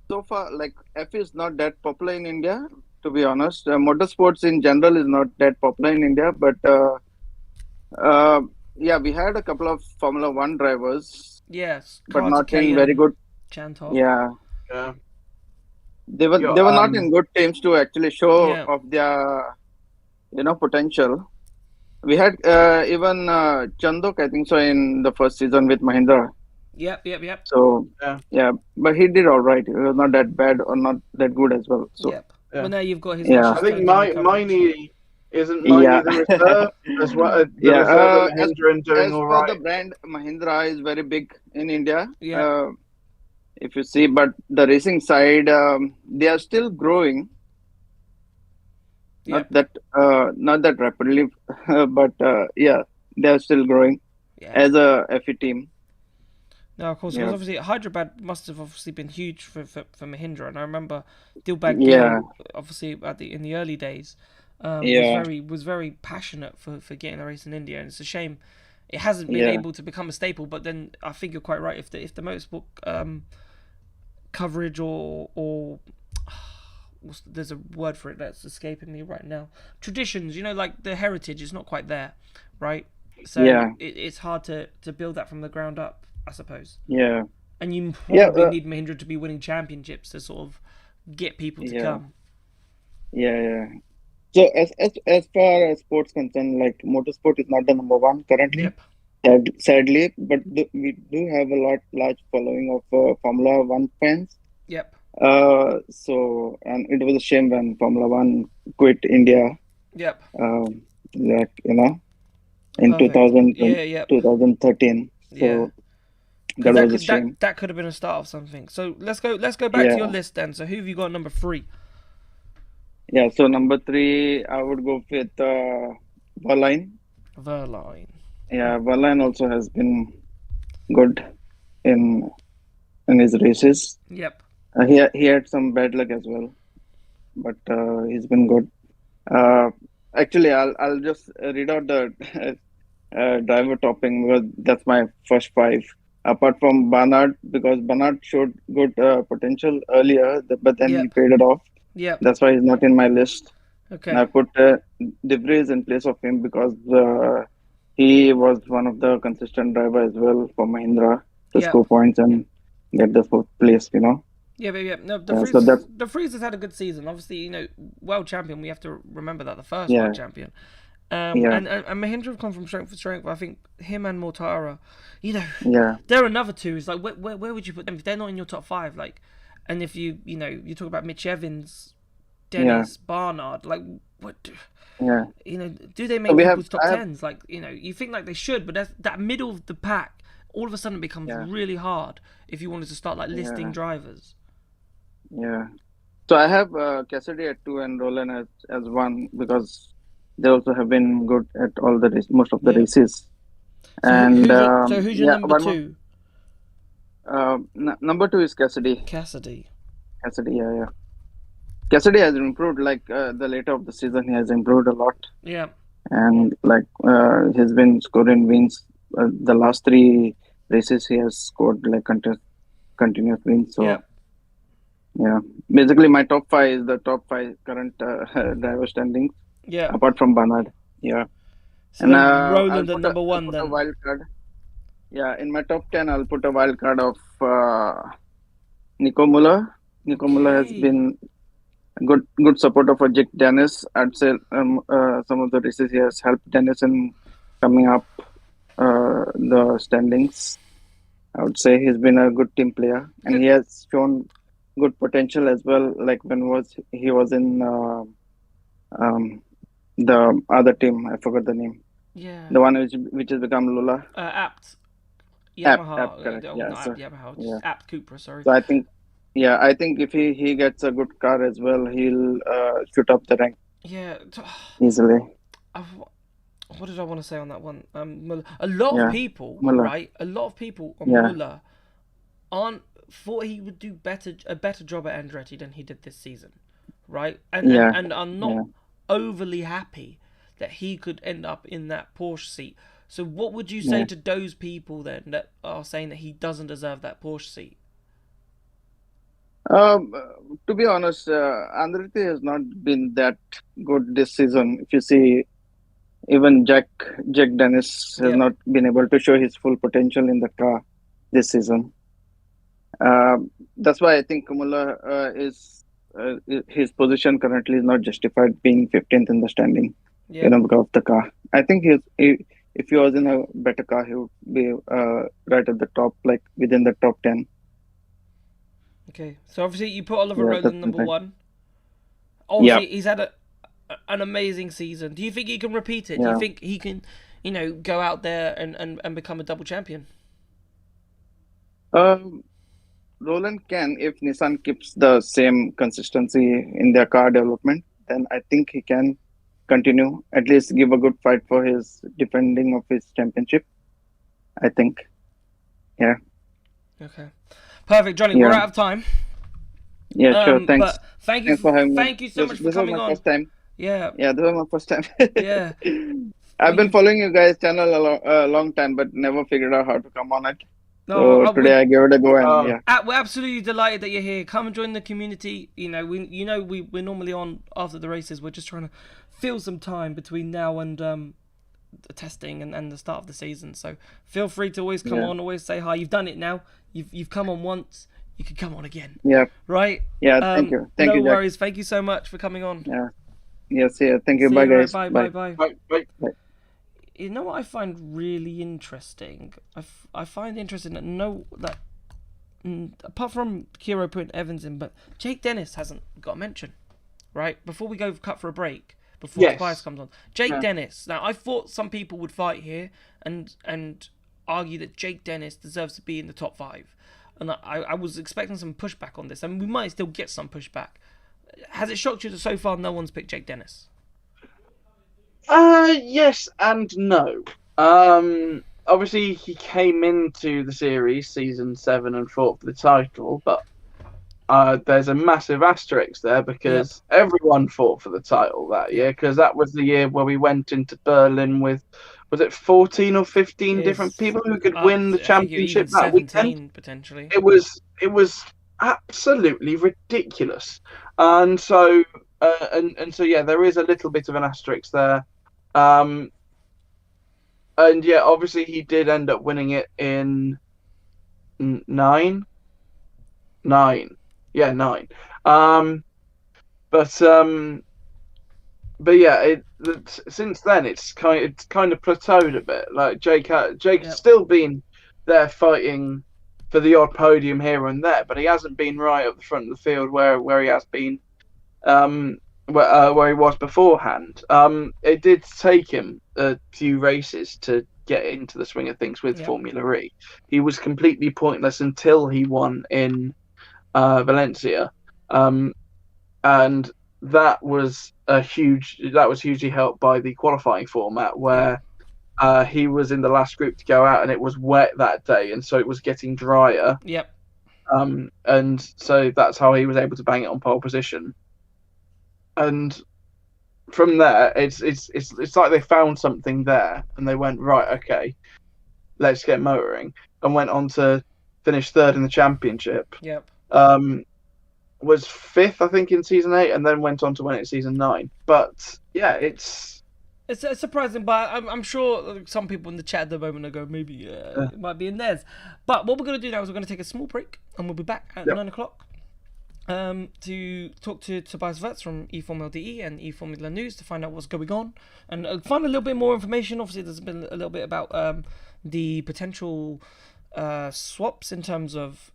So far, F is not that popular in India, to be honest. Motorsports in general is not that popular in India, but we had a couple of Formula 1 drivers. Yes, but not in very good. Chantok. Yeah. They were not in good teams to actually show off their potential. We had even Chandok, I think so, in the first season with Mahindra. Yep. So but he did all right. He was not that bad or not that good as well. So well, now you've got his. I think Miney isn't Miney the reserve as well. Mahindra and doing all right. The brand Mahindra is very big in India. Yeah. If you see, but the racing side, they are still growing. Not that rapidly, but they are still growing as a FE team. No, of course, because obviously Hyderabad must have obviously been huge for Mahindra, and I remember Dilbag Gill, obviously in the early days, was very passionate for getting a race in India, and it's a shame it hasn't been able to become a staple. But then I think you're quite right. If the motorsport coverage or there's a word for it that's escaping me right now. Traditions, like the heritage is not quite there, right? So it's hard to build that from the ground up, I suppose. Yeah. And you probably need Mahindra to be winning championships to sort of get people to come. Yeah. So as far as sports concerned, like motorsport is not the number one currently, sadly, but we do have a large following of Formula One fans. Yep. So and it was a shame when Formula One quit India. Yep. Like in Perfect. 2000, Yeah. 2013. So that was a shame. That could have been a start of something. So let's go back to your list then. So who have you got number 3? Yeah, so number 3, I would go with Verlaine. Yeah, Verlaine also has been good in his races. Yep. He had some bad luck as well, but he's been good. Actually, I'll just read out the driver topping because that's my first 5. Apart from Bernard, because Bernard showed good potential earlier, but then he faded off. Yeah. That's why he's not in my list. Okay. And I put De Vries in place of him because he was one of the consistent driver as well for Mahindra to score points and get the 4th place. Yeah. No, De Vries has had a good season. Obviously, world champion. We have to remember that the first world champion. And Mahindra have come from strength to strength. I think him and Mortara, they're another 2. It's like where would you put them if they're not in your top 5? Like, and if you talk about Mitch Evans, Dennis, Barnard, like what? Do they make people's top 10s? Like, you think like they should, but that middle of the pack all of a sudden becomes really hard if you wanted to start like listing drivers. Yeah. So I have Cassidy at 2 and Roland as 1 because they also have been good at all most of the races. So who's your number 2? Number 2 is Cassidy. Cassidy, yeah. Cassidy has improved. Like the later of the season, he has improved a lot. Yeah. And like he's been scoring wins. The last 3 races, he has scored like continuous wins. So yeah, basically my top 5 is the top 5 current driver standings. Yeah. Apart from Bernard. Yeah. So and Roland at number 1 then. A wild card. Yeah, in my top 10, I'll put a wild card of Nico Muller. Nico Muller has been good supporter for Jack Dennis. I'd say some of the races he has helped Dennis in coming up the standings. I would say he's been a good team player, and he has shown good potential as well. Like when he was in the other team, I forgot the name. Yeah. The one which has become Lula. Apt. Yamaha. Apt, correct. Yamaha. Apt Cupra. Sorry. So I think if he gets a good car as well, he'll shoot up the rank. Yeah. Easily. What did I want to say on that one? Muller. A lot of people, right? A lot of people on Muller thought he would do a better job at Andretti than he did this season, right? And are not overly happy that he could end up in that Porsche seat. So what would you say to those people then that are saying that he doesn't deserve that Porsche seat? To be honest, Andretti has not been that good this season. If you see, even Jack Dennis has not been able to show his full potential in the car this season. That's why I think Muller his position currently is not justified being 15th in the standing. Because of the car. I think if he was in a better car, he would be right at the top, like within the top 10. Okay, so obviously you put Oliver Rowland number 1. Obviously, he's had an amazing season. Do you think he can repeat it? Do you think he can, go out there and become a double champion? Roland can if Nissan keeps the same consistency in their car development. Then I think he can continue, at least give a good fight for his defending of his championship. I think. Yeah. Okay. Perfect, Johnny. We're out of time. Yeah, sure. Thanks. But thank you for having me. Thank you so much for coming on. First time. Yeah. Yeah, this was my first time. Yeah. I've been following you guys' channel a long time, but never figured out how to come on it. No, so today I gave it a go, and we're absolutely delighted that you're here. Come and join the community. We're normally on after the races. We're just trying to fill some time between now and the testing and the start of the season. So feel free to always come on, always say hi. You've done it now. You've come on once. You can come on again. Yeah. Right. Yeah. Thank you. No worries. Thank you so much for coming on. Yeah. Yes, yeah. Thank you. See Bye, you, guys. Bye. Bye. You know what I find really interesting? I find interesting that apart from Kiro putting Evans in, but Jake Dennis hasn't got a mention, right? Before we go cut for a break, before Tobias comes on, Jake Dennis. Now, I thought some people would fight here and argue that Jake Dennis deserves to be in the top 5, and I was expecting some pushback on this, and we might still get some pushback. Has it shocked you that so far no one's picked Jake Dennis? Yes and no. Obviously he came into the series season 7 and fought for the title, but there's a massive asterisk there because everyone fought for the title that year, because that was the year where we went into Berlin with, was it 14 or 15 different people who could win the championship that weekend? Potentially. It was absolutely ridiculous, and so yeah, there is a little bit of an asterisk there. And yeah, obviously he did end up winning it in 9. Yeah, 9. But yeah, since then it's kind of plateaued a bit. Like Jake's still been there fighting for the odd podium here and there, but he hasn't been right up the front of the field where he has been, where he was beforehand. It did take him a few races to get into the swing of things with Formula E. He was completely pointless until he won in Valencia, and that was hugely helped by the qualifying format where he was in the last group to go out, and it was wet that day, and so it was getting drier. Yep. And so that's how he was able to bang it on pole position. And from there, it's like they found something there, and they went, right, okay, let's get motoring, and went on to finish 3rd in the championship. Yep. Was 5th, I think, in season 8, and then went on to win it in season 9. But yeah, it's surprising, but I'm sure some people in the chat at the moment are going, maybe it might be in theirs. But what we're going to do now is we're going to take a small break, and we'll be back at 9 o'clock to talk to Tobias Wirtz from eFormula.de and eFormula News to find out what's going on and find a little bit more information. Obviously, there's been a little bit about the potential swaps in terms of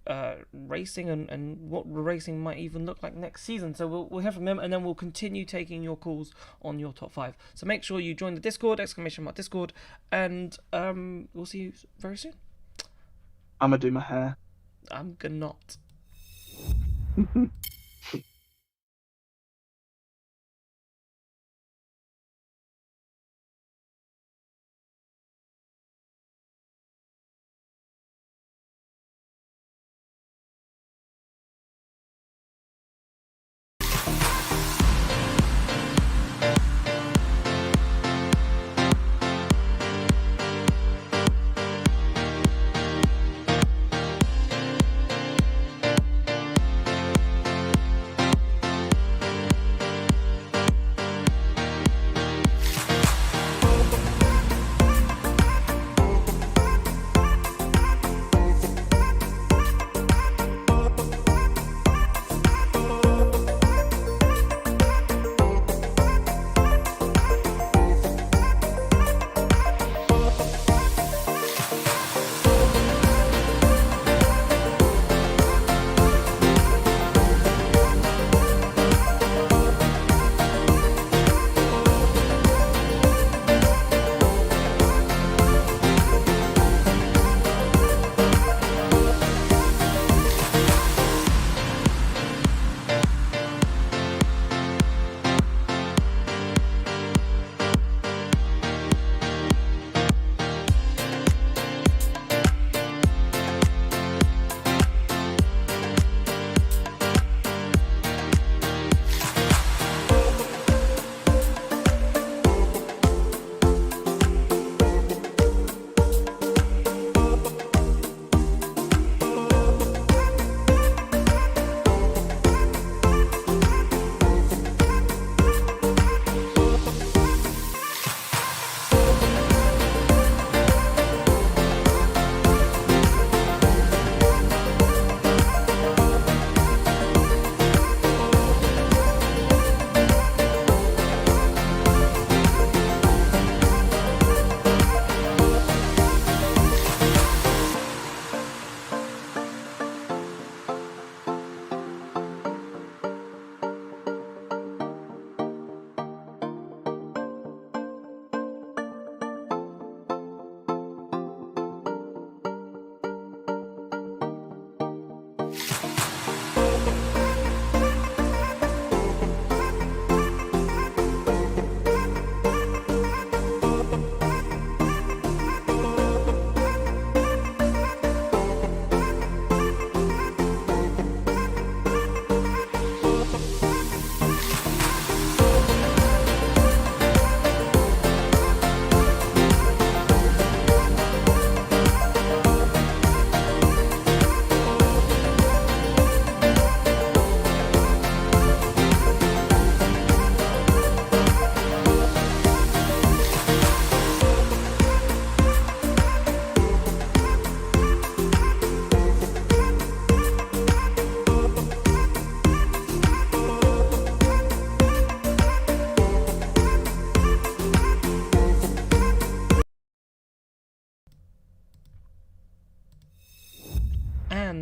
racing and what racing might even look like next season. So we'll hear from him, and then we'll continue taking your calls on your top 5. So make sure you join the Discord, !Discord, and we'll see you very soon. I'm gonna do my hair. I'm gonna not.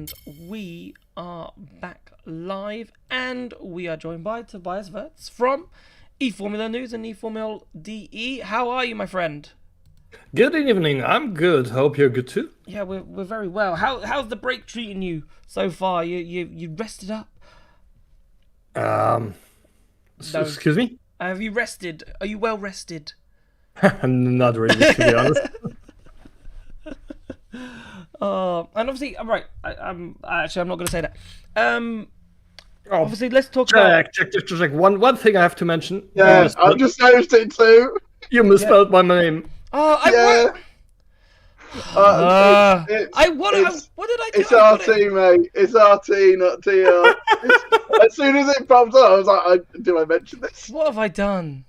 And we are back live, and we are joined by Tobias Wirtz from eFormula News and eFormula DE. How are you, my friend? Good evening. I'm good. Hope you're good too. Yeah, we're very well. How's the break treating you so far? You rested up? No. Excuse me? Have you rested? Are you well rested? Not really, to be honest. And obviously, I'm right. I'm not going to say that. Obviously, let's talk about. Check. One thing I have to mention. Yeah, I've just noticed it too. You misspelled my name. Oh, what did I do? It's RT, mate. It's RT, not TR. As soon as it popped up, I was like, "Did I mention this?" What have I done?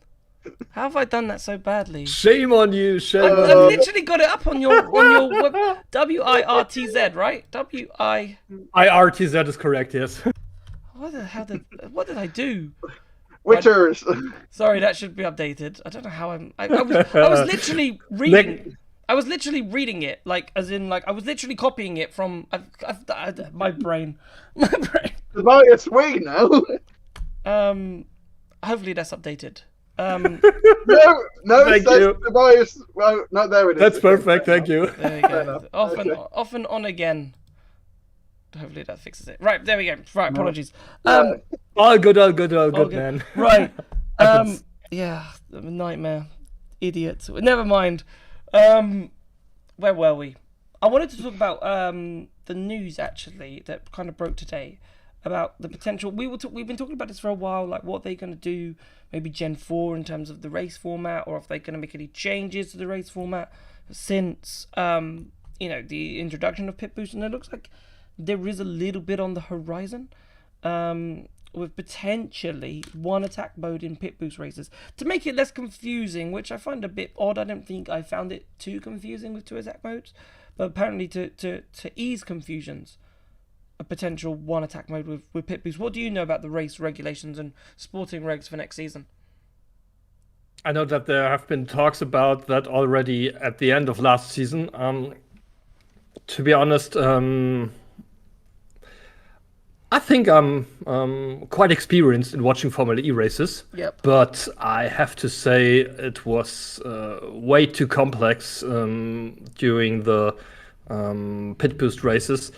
How have I done that so badly? Shame on you. I've literally got it up on your web. WIRTZ, right? IRTZ is correct. Yes. What did I do? Witters. Sorry, that should be updated. I don't know how I was literally reading. I was literally reading it, like, as in, like, I was literally copying it from my brain. Tobias Wing now. Hopefully that's updated. No, thank you. Tobias. Well, no, there it is. That's perfect. Thank you. There you go. Off and on again. Hopefully that fixes it. Right, there we go. Right, apologies. All good, man. Right. Yeah, nightmare. Idiot. Never mind. Where were we? I wanted to talk about the news actually that kind of broke today about the potential. We've been talking about this for a while, like what they're going to do, maybe Gen 4 in terms of the race format, or if they're going to make any changes to the race format since the introduction of pit boost, and it looks like there is a little bit on the horizon. With potentially one attack mode in pit boost races to make it less confusing, which I find a bit odd. I don't think I found it too confusing with 2 attack modes, but apparently to ease confusions, a potential one attack mode with pit boost. What do you know about the race regulations and sporting regs for next season? I know that there have been talks about that already at the end of last season. To be honest, I think I'm quite experienced in watching Formula E races. Yep. But I have to say it was way too complex during the pit boost races.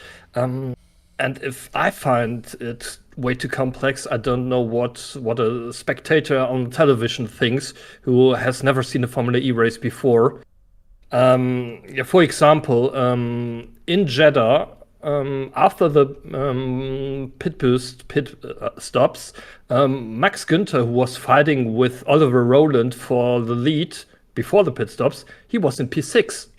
And if I find it way too complex, I don't know what a spectator on television thinks who has never seen a Formula E race before. For example, in Jeddah, after the pit boost stops, Max Günther, who was fighting with Oliver Rowland for the lead before the pit stops, he was in P6.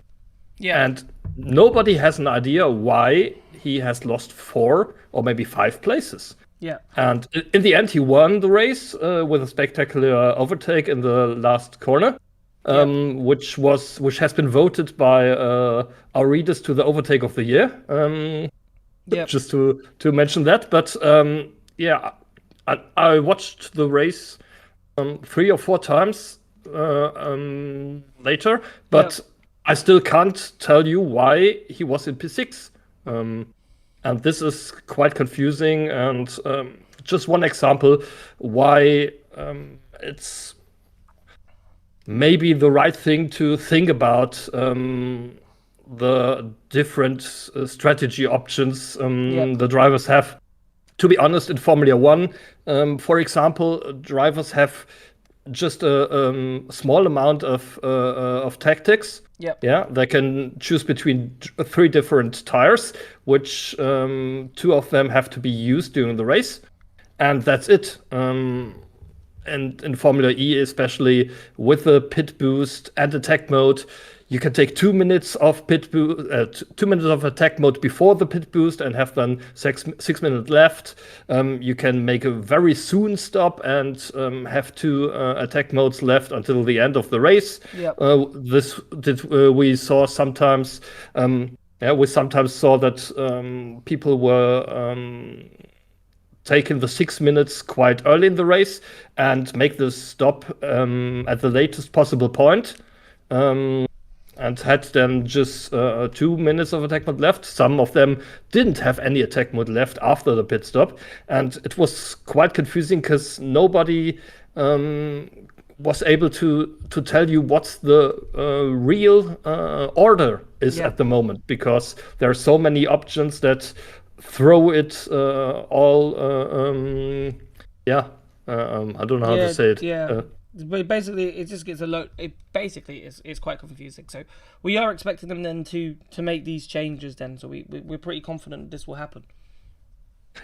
Yeah. And nobody has an idea why he has lost 4 or maybe 5 places. Yeah. And in the end, he won the race with a spectacular overtake in the last corner. Which has been voted by our readers to the overtake of the year. Just to mention that, but I watched the race 3 or 4 times later, but I still can't tell you why he was in P6, and this is quite confusing. And just one example why it's maybe the right thing to think about the different strategy options the drivers have. To be honest, in Formula 1, for example, drivers have just a small amount of tactics. Yep. Yeah, they can choose between 3 different tires, which 2 of them have to be used during the race, and that's it. And in Formula E, especially with the pit boost and attack mode, you can take 2 minutes of 2 minutes of attack mode before the pit boost and have then 6 minutes left. You can make a very soon stop and have 2 attack modes left until the end of the race. Yep. We saw sometimes. We sometimes saw that people were taking the 6 minutes quite early in the race and make the stop at the latest possible point. and had then just 2 minutes of attack mode left. Some of them didn't have any attack mode left after the pit stop, and it was quite confusing because nobody was able to tell you what's the real order is at the moment, because there are so many options that throw it all. I don't know how to say it. But basically, it just gets a lot. It basically is quite confusing. So we are expecting them then to make these changes. Then, so we're pretty confident this will happen.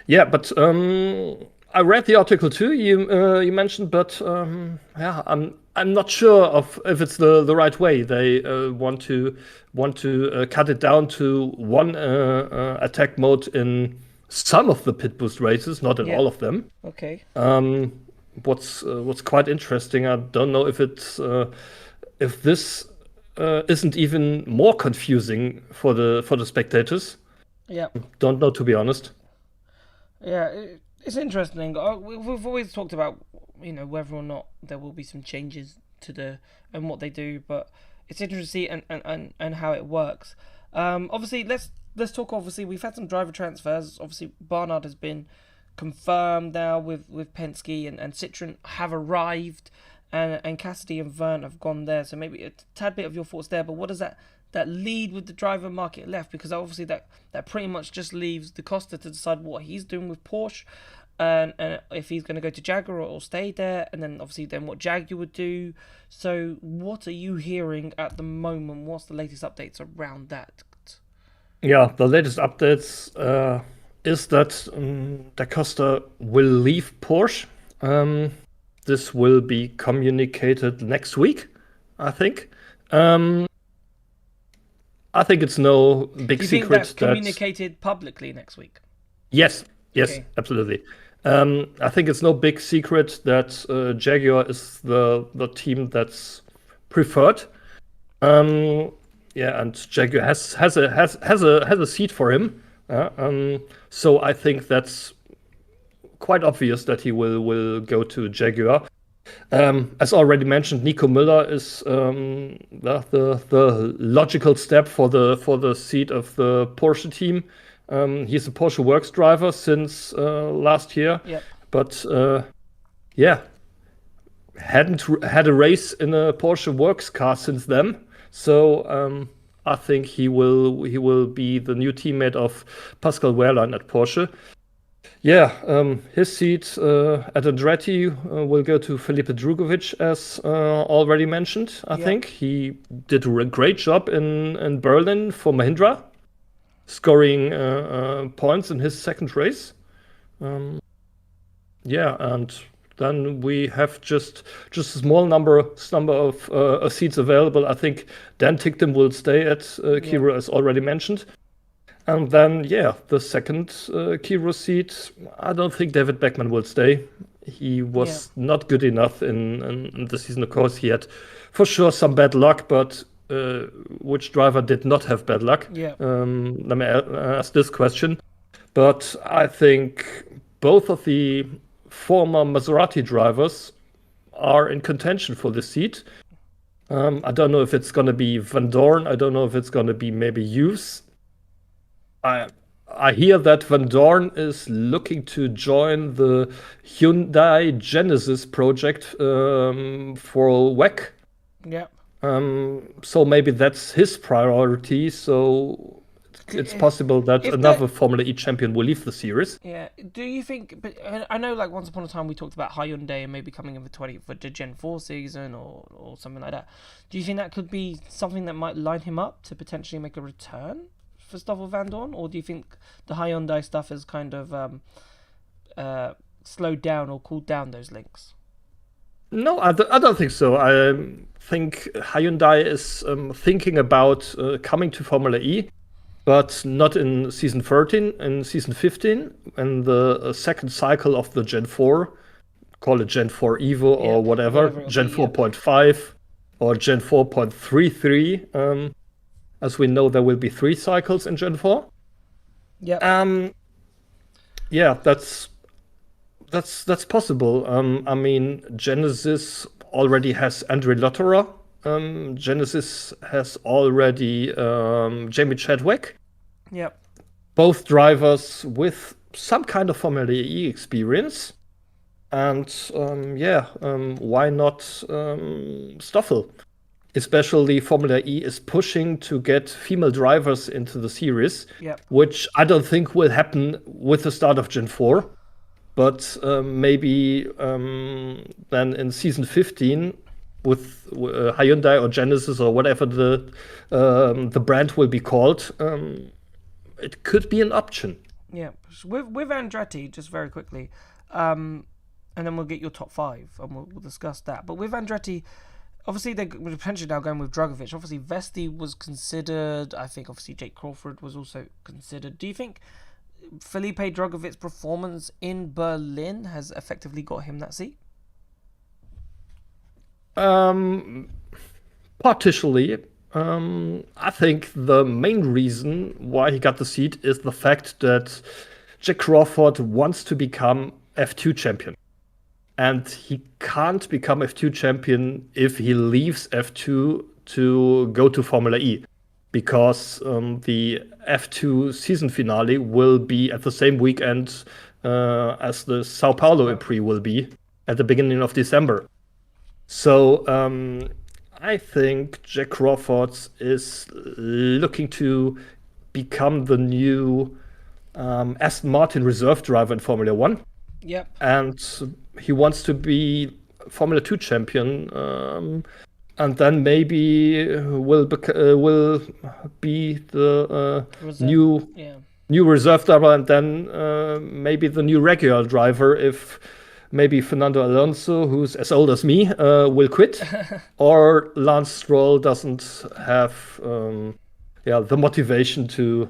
Yeah, but I read the article too. You mentioned, but I'm not sure of if it's the right way. They want to cut it down to one attack mode in some of the pit boost races, not in all of them. Okay. What's quite interesting, I don't know if it's if this isn't even more confusing for the spectators. Yeah. Don't know, to be honest. Yeah, it's interesting. We've always talked about, whether or not there will be some changes to and what they do, but it's interesting to see and how it works. Obviously, let's talk. Obviously, we've had some driver transfers. Obviously, Barnard has been confirmed now with Penske, and Citroen have arrived, and Cassidy and Verne have gone there. So maybe a tad bit of your thoughts there. But what does that lead with the driver market left? Because obviously that pretty much just leaves Da Costa to decide what he's doing with Porsche, and if he's going to go to Jaguar or stay there, and then obviously then what Jaguar would do. So what are you hearing at the moment? What's the latest updates around that? Yeah, the latest updates is that Da Costa will leave Porsche. This will be communicated next week, I think. I think it's no big secret. Do you think that's communicated publicly next week? Yes, okay. Absolutely. I think it's no big secret that Jaguar is the team that's preferred. And Jaguar has a seat for him. So I think that's quite obvious that he will go to Jaguar. As already mentioned, Nico Müller is the logical step for the seat of the Porsche team. He's a Porsche Works driver since last year, but hadn't had a race in a Porsche Works car since then. So I think he will be the new teammate of Pascal Wehrlein at Porsche. His seat at Andretti will go to Felipe Drugovich, as already mentioned. I think he did a great job in Berlin for Mahindra, scoring points in his second race. And then we have just a small number of seats available. I think Dan Ticktum will stay at Kiro, as already mentioned. And then, the second Kiro seat, I don't think David Beckman will stay. He was not good enough in the season. Of course, he had for sure some bad luck, but which driver did not have bad luck? Let me ask this question. But I think both of the former Maserati drivers are in contention for the seat. I don't know if it's going to be Van Dorn. I don't know if it's going to be maybe Hughes. I hear that Van Dorn is looking to join the Hyundai Genesis project for WEC. Yeah. So maybe that's his priority. So it's possible that another Formula E champion will leave the series. Yeah. Do you think? But I know, like once upon a time, we talked about Hyundai and maybe coming in for the Gen 4 season or something like that. Do you think that could be something that might line him up to potentially make a return for Stoffel Van Dorn, or do you think the Hyundai stuff has kind of slowed down or cooled down those links? No, I don't think so. I think Hyundai is thinking about coming to Formula E, but not in season 13, in season 15, and the second cycle of the Gen 4, call it Gen 4 Evo or whatever Gen 4.5 or Gen 4.33. As we know, there will be 3 cycles in Gen 4. Yeah. That's possible. I mean, Genesis already has Andre Lotterer Genesis has already Jamie Chadwick. Yep. Both drivers with some kind of Formula E experience. And why not Stoffel? Especially Formula E is pushing to get female drivers into the series, which I don't think will happen with the start of Gen 4. But maybe then in season 15 with Hyundai or Genesis or whatever the brand will be called, it could be an option. Yeah, with Andretti, just very quickly, and then we'll get your top 5 and we'll discuss that. But with Andretti, obviously they're potentially now going with Dragovic. Obviously Vesti was considered. I think obviously Jake Crawford was also considered. Do you think Felipe Dragovic's performance in Berlin has effectively got him that seat? Partially. I think the main reason why he got the seat is the fact that Jack Crawford wants to become F2 champion. And he can't become F2 champion if he leaves F2 to go to Formula E. Because the F2 season finale will be at the same weekend as the Sao Paulo Prix will be at the beginning of December. So I think Jack Crawford is looking to become the new Aston Martin reserve driver in Formula 1. Yep. And he wants to be Formula 2 champion. And then maybe will be the new reserve driver, and then maybe the new regular driver if maybe Fernando Alonso, who's as old as me, will quit, or Lance Stroll doesn't have the motivation to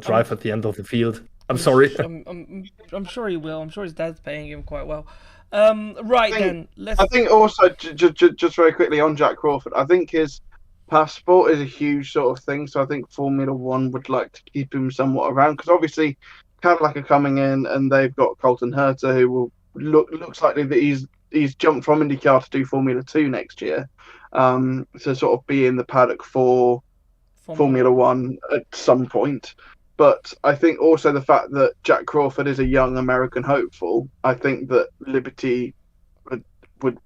drive at the end of the field. I'm sorry. I'm sure he will. I'm sure his dad's paying him quite well. I think also just very quickly on Jack Crawford, I think his passport is a huge sort of thing. So I think Formula One would like to keep him somewhat around because obviously Cadillac are coming in and they've got Colton Herta who will looks likely that he's jumped from IndyCar to do Formula 2 next year, to sort of be in the paddock for Formula 1 at some point. But I think also the fact that Jack Crawford is a young American hopeful, I think that Liberty would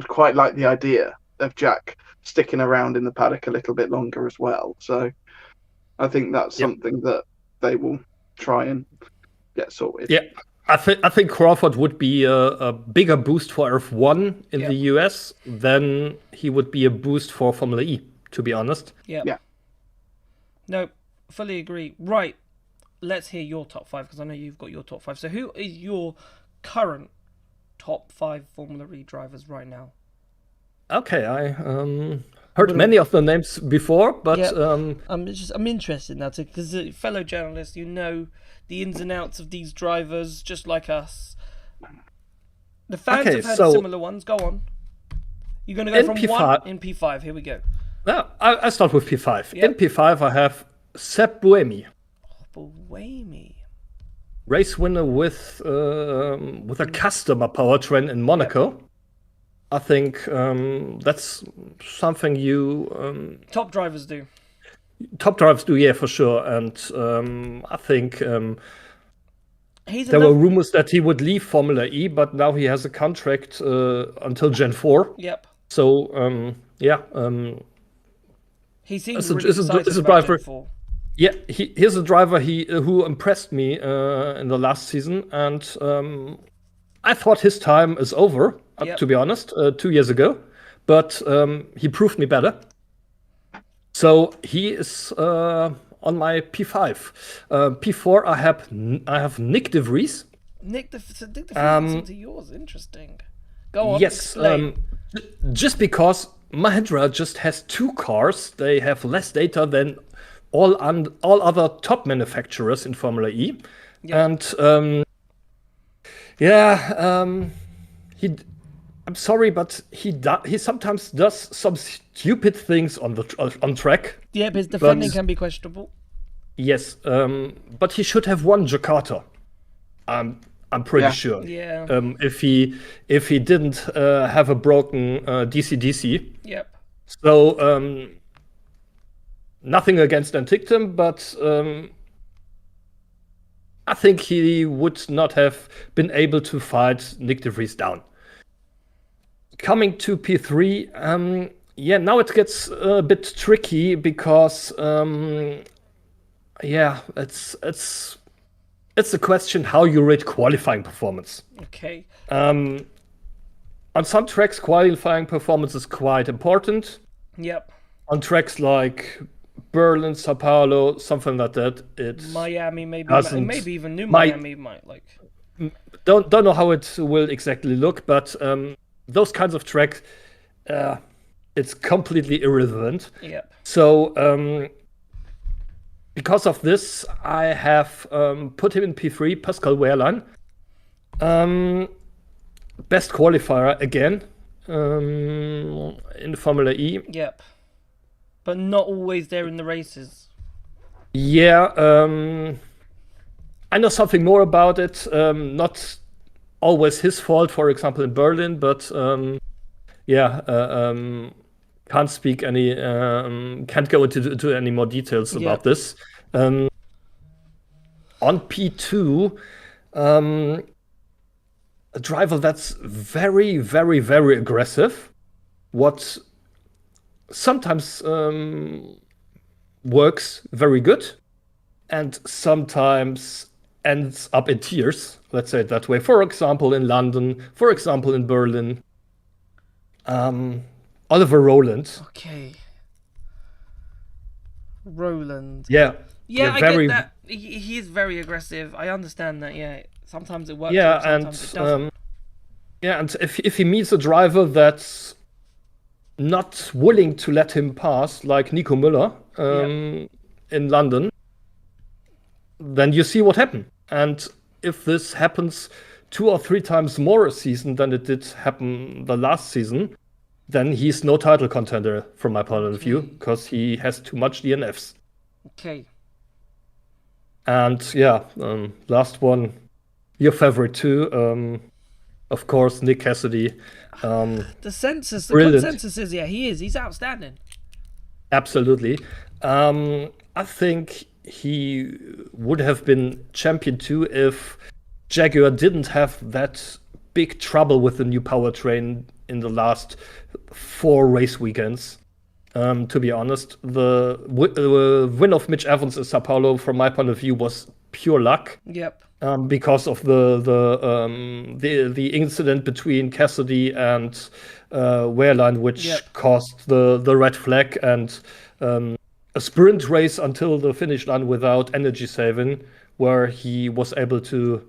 quite like the idea of Jack sticking around in the paddock a little bit longer as well. So I think that's something that they will try and get sorted. Yeah, I think Crawford would be a bigger boost for F1 in the US than he would be a boost for Formula E, to be honest. Yeah. No. Fully agree. Right, let's hear your top 5 because I know you've got your top 5. So who is your current top 5 Formula E drivers right now? Okay, I heard many of the names before, but I'm interested now because as a fellow journalist, you know the ins and outs of these drivers just like us. The fans have had similar ones. Go on. You're going to go from P5. 1 in P5. Here we go. No, I start with P5. Yep. In P5, I have Seb Buemi. Buemi. Race winner with a customer powertrain in Monaco. Yep. I think that's something you... top drivers do. Top drivers do, yeah, for sure. And I think there were rumors that he would leave Formula E, but now he has a contract until Gen 4. Yep. So, he seems really excited about Gen 4. Yeah, here's a driver who impressed me in the last season, and I thought his time is over, to be honest, 2 years ago, but he proved me better. So he is on my P5. P4, I have Nick de Vries. Nick de Vries is into yours. Interesting. Go on. Yes, just because Mahindra just has 2 cars, they have less data than all other top manufacturers in Formula E, and I'm sorry, but he sometimes does some stupid things on track. Yeah, but his defending can be questionable. Yes, but he should have won Jakarta. I'm pretty sure. Yeah. If he didn't have a broken DC. Yep. So nothing against Antictum, but I think he would not have been able to fight Nick de Vries down. Coming to P3, now it gets a bit tricky because it's a question how you rate qualifying performance. Okay. On some tracks, qualifying performance is quite important. Yep. On tracks like Berlin, Sao Paulo, something like that, it's Miami, maybe even New Miami might like. Don't know how it will exactly look, but those kinds of tracks, it's completely irrelevant. Yep. So because of this, I have put him in P3, Pascal Wehrlein. Best qualifier again in Formula E. Yep. But not always there in the races. Yeah, I know something more about it. Not always his fault, for example, in Berlin, but can't speak any, can't go into any more details about this. On P2, a driver that's very, very, very aggressive. What sometimes works very good and sometimes ends up in tears, let's say it that way. For example, in London, for example, in Berlin. Oliver Rowland. Okay. Rowland. Yeah, I get that. He is very aggressive. I understand that, yeah. Sometimes it works, sometimes it doesn't. And if he meets a driver that's not willing to let him pass, like Nico Müller in London, then you see what happened. And if this happens 2 or 3 times more a season than it did happen the last season, then he's no title contender from my point of view, because he has too much DNFs. Okay. And last one, your favorite too, of course, Nick Cassidy. The consensus is, he's outstanding. Absolutely. I think he would have been champion too if Jaguar didn't have that big trouble with the new powertrain in the last 4 race weekends. To be honest, the win of Mitch Evans in Sao Paulo, from my point of view, was pure luck. Yep. Because of the incident between Cassidy and Wehrlein, which caused the red flag and a sprint race until the finish line without energy saving, where he was able to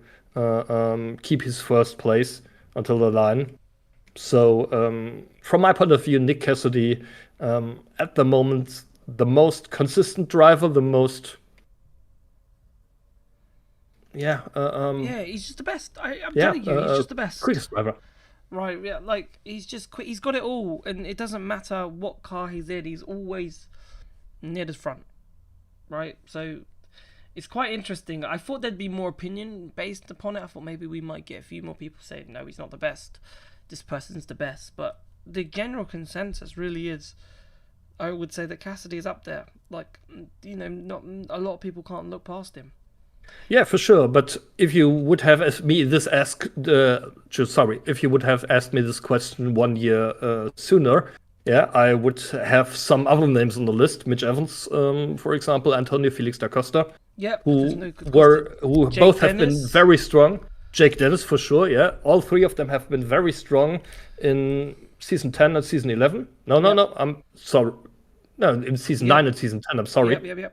keep his first place until the line. So from my point of view, Nick Cassidy, at the moment, the most consistent driver, the most he's just the best. I'm telling you, he's just the best. Quickest driver. Right, yeah, like he's just quick. He's got it all, and it doesn't matter what car he's in. He's always near the front, right? So it's quite interesting. I thought there'd be more opinion based upon it. I thought maybe we might get a few more people saying, no, he's not the best. This person's the best. But the general consensus really is, I would say that Cassidy is up there. Like, not a lot of people can't look past him. Yeah, for sure. But if you would have asked me this question 1 year sooner, I would have some other names on the list. Mitch Evans, for example, Antonio Felix da Costa, who both have been very strong. Jake Dennis, for sure, all 3 of them have been very strong in season 10 and season 11. No, I'm sorry. No, in season 9 and season 10, I'm sorry.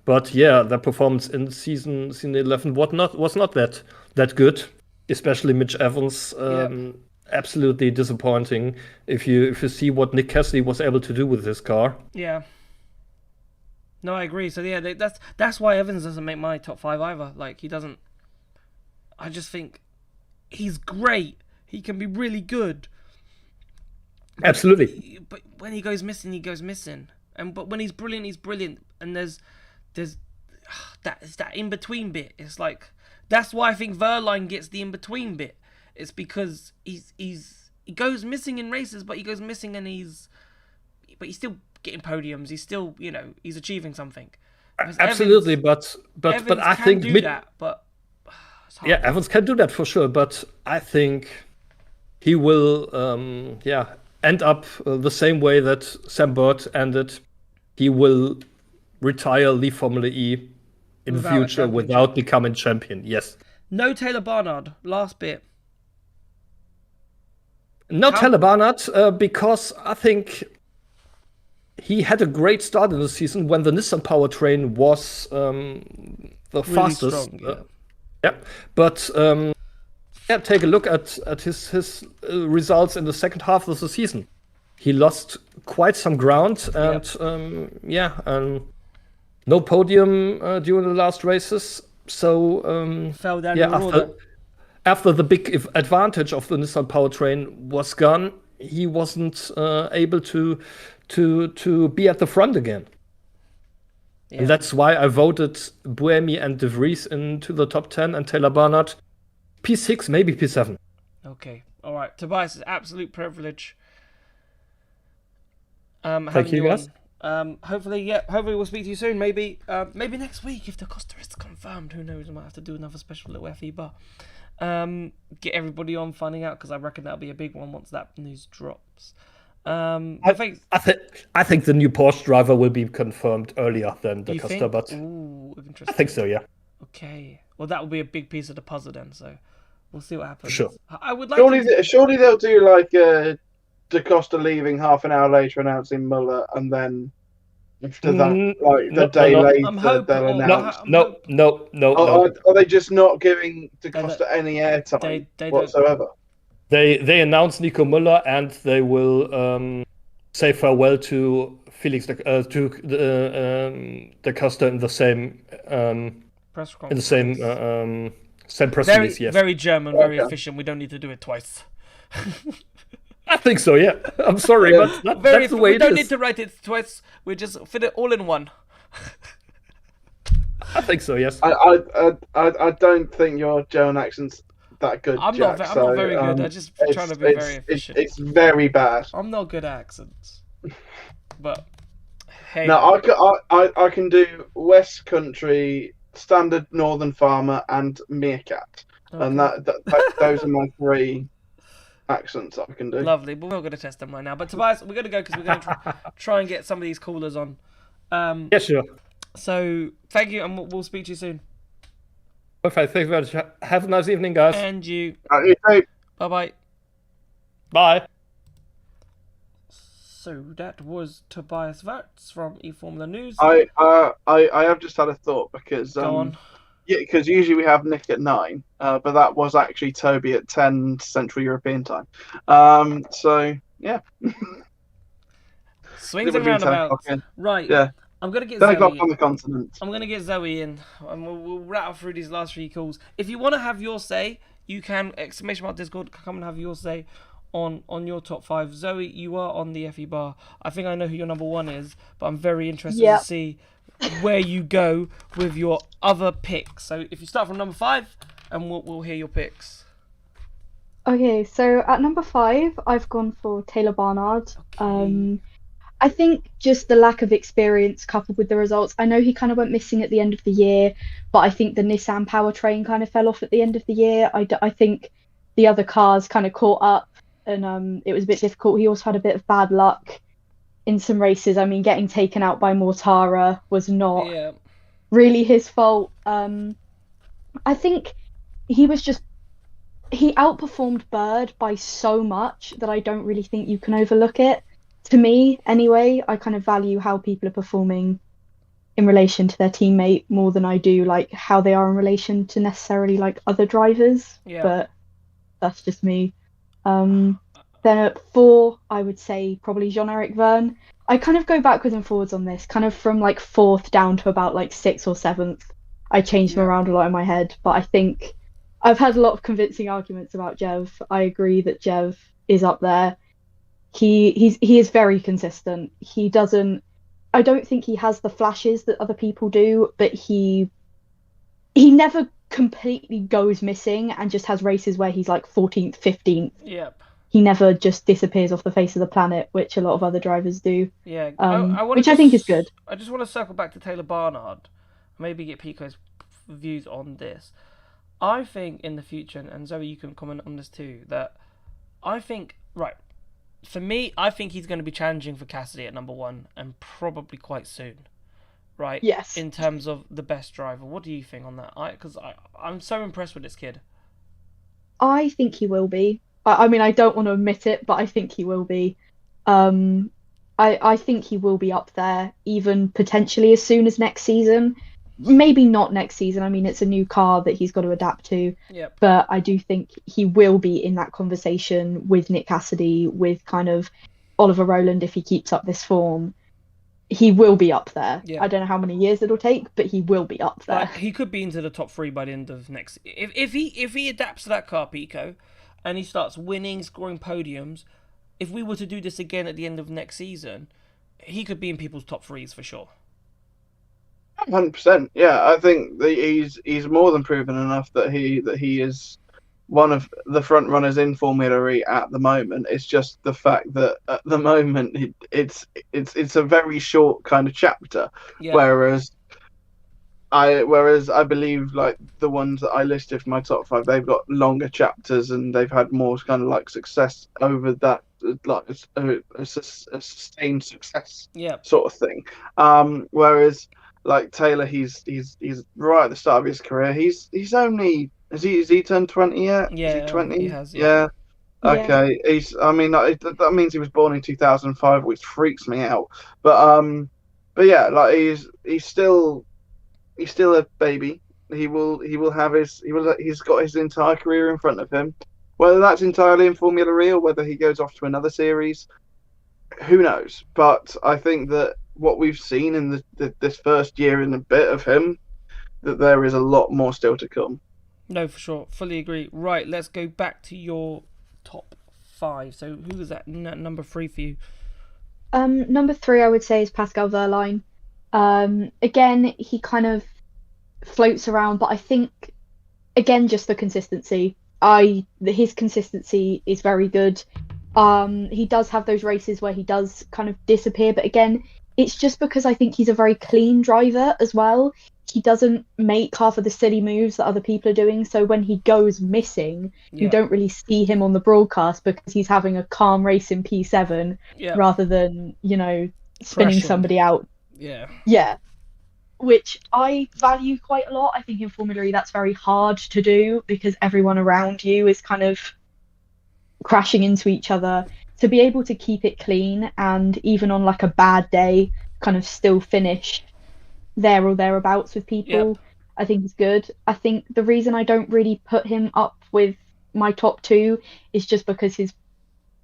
But their performance in season 11 was not that good, especially Mitch Evans. Absolutely disappointing if you see what Nick Cassidy was able to do with his car. Yeah. No, I agree. So that's why Evans doesn't make my top 5 either. Like, he doesn't. I just think he's great. He can be really good. Absolutely. But when he goes missing, he goes missing. But when he's brilliant, he's brilliant. And there's that in between bit. It's like, that's why I think Wehrlein gets the in between bit. It's because he goes missing in races, but he goes missing and he's but he's still getting podiums. He's still, he's achieving something. Absolutely, Evans but I think do that, but it's hard. Yeah, Evans can do that for sure, but I think he will end up the same way that Sam Bird ended. He will retire, leave Formula E in the future without becoming champion. Yes. No Taylor Barnard. Last bit. No Taylor Barnard, because I think he had a great start in the season when the Nissan powertrain was the really fastest. Strong, but take a look at his results in the second half of the season. He lost quite some ground, and no podium during the last races. So fell down the road. After the big advantage of the Nissan powertrain was gone, he wasn't able to be at the front again. Yeah. And that's why I voted Buemi and De Vries into the top 10 and Taylor Barnard P6, maybe P7. Okay. All right. Tobias, it's absolute privilege. Thank you, guys. Hopefully we'll speak to you soon. Maybe next week if the Costa is confirmed. Who knows? I might have to do another special little Febar. Get everybody on finding out, because I reckon that'll be a big one once that news drops. I think the new Porsche driver will be confirmed earlier than the Costa, but interesting. I think so, yeah. Okay, well that will be a big piece of the puzzle then. So we'll see what happens. Sure. I would like. Surely they'll do like Da Costa leaving half an hour later, announcing Muller, and then after that, the day later, they'll announce. No. Are they just not giving Da Costa any airtime whatsoever? They announced Nico Müller, and they will say farewell to Felix Da Costa in the same press conference. In the same press release. Yes. Very German, very efficient. We don't need to do it twice. I think so. Yeah. I'm sorry, but that's the way it is. We don't need to write it twice. We just fit it all in one. I think so. Yes. I don't think your German accent's that good. I'm not very good. I'm just trying to be very efficient. It's very bad. I'm not good at accents. But hey. No, I can do West Country, Standard Northern Farmer, and Meerkat, and those are my three accents I can do. Lovely. But we're not going to test them right now. But Tobias, we're going to go because we're going to try and get some of these callers on. Yeah, sure. So thank you, and we'll speak to you soon. Perfect. Thank you very much. Have a nice evening, guys. And you. Bye-bye. Bye. So that was Tobias Wertz from eFormula News. I have just had a thought, because Go on. Yeah, because usually we have Nick at 9, but that was actually Toby at 10 Central European time. So yeah. Swings and roundabouts. Right. Yeah. I'm gonna get 10 o'clock Zoe. on the continent. I'm gonna get Zoe in, and we'll rattle through these last 3 calls. If you want to have your say, you can !Discord come and have your say on your top 5. Zoe, you are on the FE bar. I think I know who your number 1 is, but I'm very interested to see where you go with your other picks. So if you start from number 5, and we'll hear your picks. Okay, so at number 5, I've gone for Taylor Barnard. Okay. I think just the lack of experience coupled with the results. I know he kind of went missing at the end of the year, but I think the Nissan powertrain kind of fell off at the end of the year. I think the other cars kind of caught up, and it was a bit difficult. He also had a bit of bad luck in some races. I mean, getting taken out by Mortara was not really his fault. I think he outperformed Bird by so much that I don't really think you can overlook it. To me, anyway, I kind of value how people are performing in relation to their teammate more than I do like how they are in relation to necessarily like other drivers. Yeah. But that's just me. Then at 4, I would say probably Jean-Eric Verne. I kind of go backwards and forwards on this, kind of from like 4th down to about like 6th or 7th. I changed them around a lot in my head, but I think I've had a lot of convincing arguments about Jev. I agree that Jev is up there. He is very consistent. I don't think he has the flashes that other people do, but he never completely goes missing and just has races where he's like 14th, 15th. Yep. he never just disappears off the face of the planet, which a lot of other drivers do. Yeah, Which I think is good. I just want to circle back to Taylor Barnard, maybe get Pico's views on this. I think in the future, and Zoe, you can comment on this too, that I think, right, for me, I think he's going to be challenging for Cassidy at number 1, and probably quite soon, right? Yes. In terms of the best driver. What do you think on that? Because I'm so impressed with this kid. I think he will be. I mean, I don't want to admit it, but I think he will be. I think he will be up there, even potentially as soon as next season. Maybe not next season. I mean, it's a new car that he's got to adapt to. Yep. But I do think he will be in that conversation with Nick Cassidy, with kind of Oliver Rowland, if he keeps up this form. He will be up there. Yep. I don't know how many years it'll take, but he will be up there. Like, he could be into the top 3 by the end of next. If he adapts to that car, Pico, and he starts winning, scoring podiums, if we were to do this again at the end of next season, he could be in people's top 3s for sure. 100%. Yeah, I think that he's more than proven enough that he is one of the front runners in Formula E at the moment. It's just the fact that at the moment it's a very short kind of chapter, yeah. whereas I believe like the ones that I listed for my top 5, they've got longer chapters and they've had more kind of like success over that, like a sustained success, sort of thing. Whereas like Taylor, he's right at the start of his career. He's only has he turned 20 yet? Yeah, is he 20? He has. Yeah. Okay. He's. I mean, that means he was born in 2005, which freaks me out. But yeah, like he's still a baby. He's got his entire career in front of him. Whether that's entirely in Formula E or whether he goes off to another series, who knows? But I think that what we've seen in this first year and a bit of him, that there is a lot more still to come. No, for sure. Fully agree. Right, let's go back to your top 5. So who was that number 3 for you? Number 3, I would say, is Pascal Wehrlein. Again, he kind of floats around, but I think, again, just the consistency. His consistency is very good. He does have those races where he does kind of disappear, but again, it's just because I think he's a very clean driver as well. He doesn't make half of the silly moves that other people are doing, so when he goes missing, you don't really see him on the broadcast because he's having a calm race in P7 rather than, spinning somebody out. Yeah. Which I value quite a lot. I think in Formula E that's very hard to do because everyone around you is kind of crashing into each other. To be able to keep it clean and even on like a bad day kind of still finish there or thereabouts with people, I think is good. I think the reason I don't really put him up with my top 2 is just because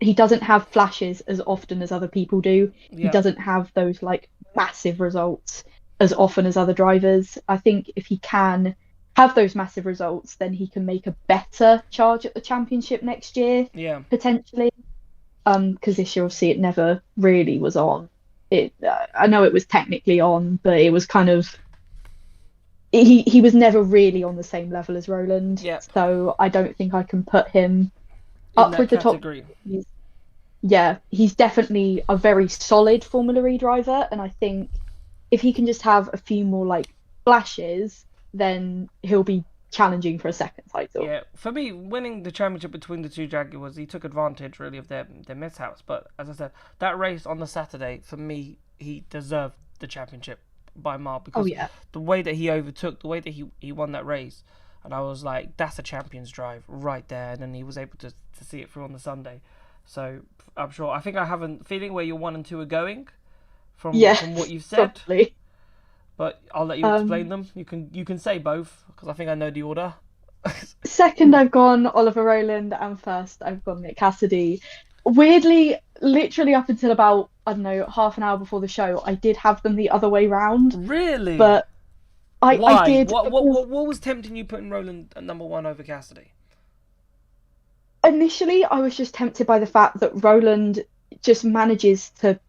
he doesn't have flashes as often as other people do. He doesn't have those like massive results as often as other drivers. I think if he can have those massive results, then he can make a better charge at the championship next year, potentially. Because this year, obviously, it never really was on. I know it was technically on, but it was kind of... He was never really on the same level as Rowland. So I don't think I can put him up with the top. He's definitely a very solid Formula E driver, and I think if he can just have a few more like flashes, then he'll be challenging for a second title. Yeah, for me, winning the championship between the 2 Jaguars, he took advantage really of their mishaps. But as I said, that race on the Saturday, for me, he deserved the championship by a mile because the way that he overtook, the way that he won that race, and I was like, that's a champion's drive right there. And then he was able to see it through on the Sunday. So I'm sure. I think I have a feeling where your 1 and 2 are going from what you've said. Probably. But I'll let you explain them. You can say both because I think I know the order. Second, I've gone Oliver Rowland, and first, I've gone Nick Cassidy. Weirdly, literally up until about, I don't know, half an hour before the show, I did have them the other way round. Really? But I did. What was tempting you putting Rowland at number 1 over Cassidy? Initially, I was just tempted by the fact that Rowland just manages to...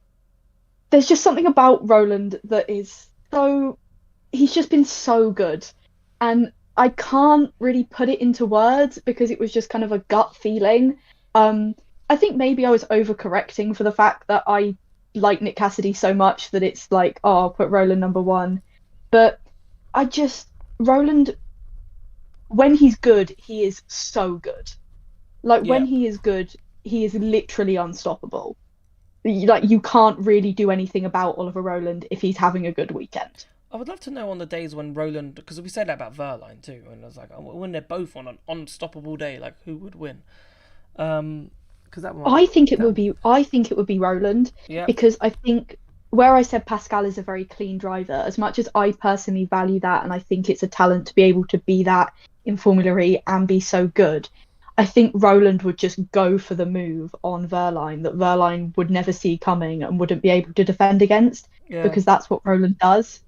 There's just something about Rowland that is so... He's just been so good. And I can't really put it into words because it was just kind of a gut feeling. I think maybe I was overcorrecting for the fact that I like Nick Cassidy so much that it's like, oh, I'll put Roland number one. But Roland, when he's good, he is so good. Like when he is good, he is literally unstoppable. Like you can't really do anything about Oliver Roland if he's having a good weekend. I would love to know on the days when Roland, because we said that about Verline too, and I was like, when they're both on an unstoppable day, like who would win? Because that one. I think it would be Roland. Yeah. Because I think where I said Pascal is a very clean driver, as much as I personally value that, and I think it's a talent to be able to be that in Formula E and be so good. I think Roland would just go for the move on Verline that Verline would never see coming and wouldn't be able to defend against, because that's what Roland does.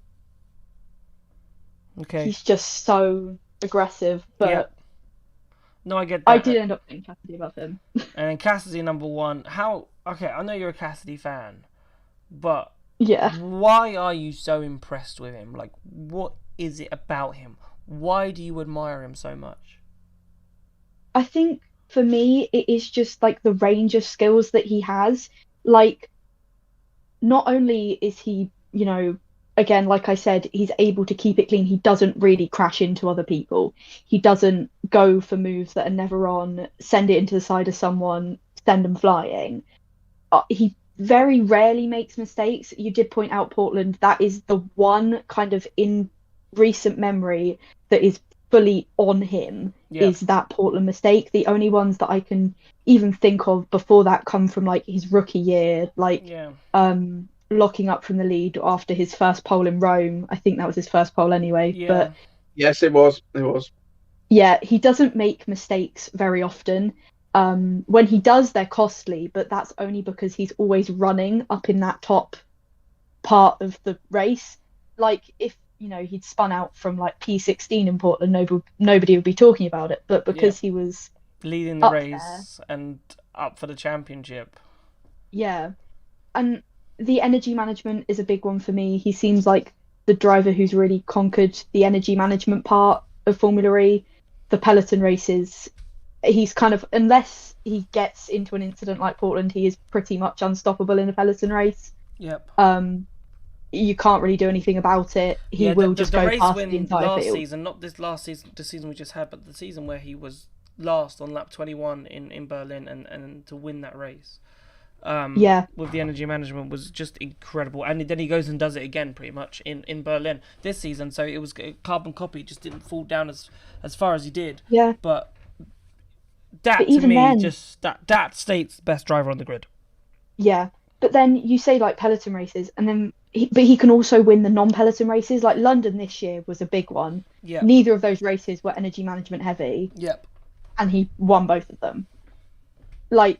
Okay. He's just so aggressive, but no, I get that. I did end up thinking Cassidy above him. And then Cassidy number one. Okay, I know you're a Cassidy fan, but why are you so impressed with him? Like, what is it about him? Why do you admire him so much? I think for me, it is just like the range of skills that he has. Like, not only is he, again, like I said, he's able to keep it clean. He doesn't really crash into other people. He doesn't go for moves that are never on, send it into the side of someone, send them flying. He very rarely makes mistakes. You did point out Portland. That is the one kind of in recent memory that is fully on him, is that Portland mistake. The only ones that I can even think of before that come from like his rookie year, like locking up from the lead after his first pole in Rome. I think that was his first pole anyway. But yes, it was. Yeah, he doesn't make mistakes very often. When he does, they're costly, but that's only because he's always running up in that top part of the race. Like if he'd spun out from like P16 in Portland, nobody would be talking about it. But because he was leading the race and up for the championship. Yeah. And the energy management is a big one for me. He seems like the driver who's really conquered the energy management part of Formula E. The peloton races, he's kind of, unless he gets into an incident like Portland, he is pretty much unstoppable in a peloton race. Yep. You can't really do anything about it. He will just go past the entire last field. Season, not this last season, the season we just had, but the season where he was last on lap 21 in Berlin and to win that race. With the energy management was just incredible, and then he goes and does it again pretty much in Berlin this season. So it was a carbon copy, just didn't fall down as far as he did. But that to me then, just that states best driver on the grid. But then you say like peloton races, and then he can also win the non-peloton races. Like London this year was a big one. Neither of those races were energy management heavy. And he won both of them. Like,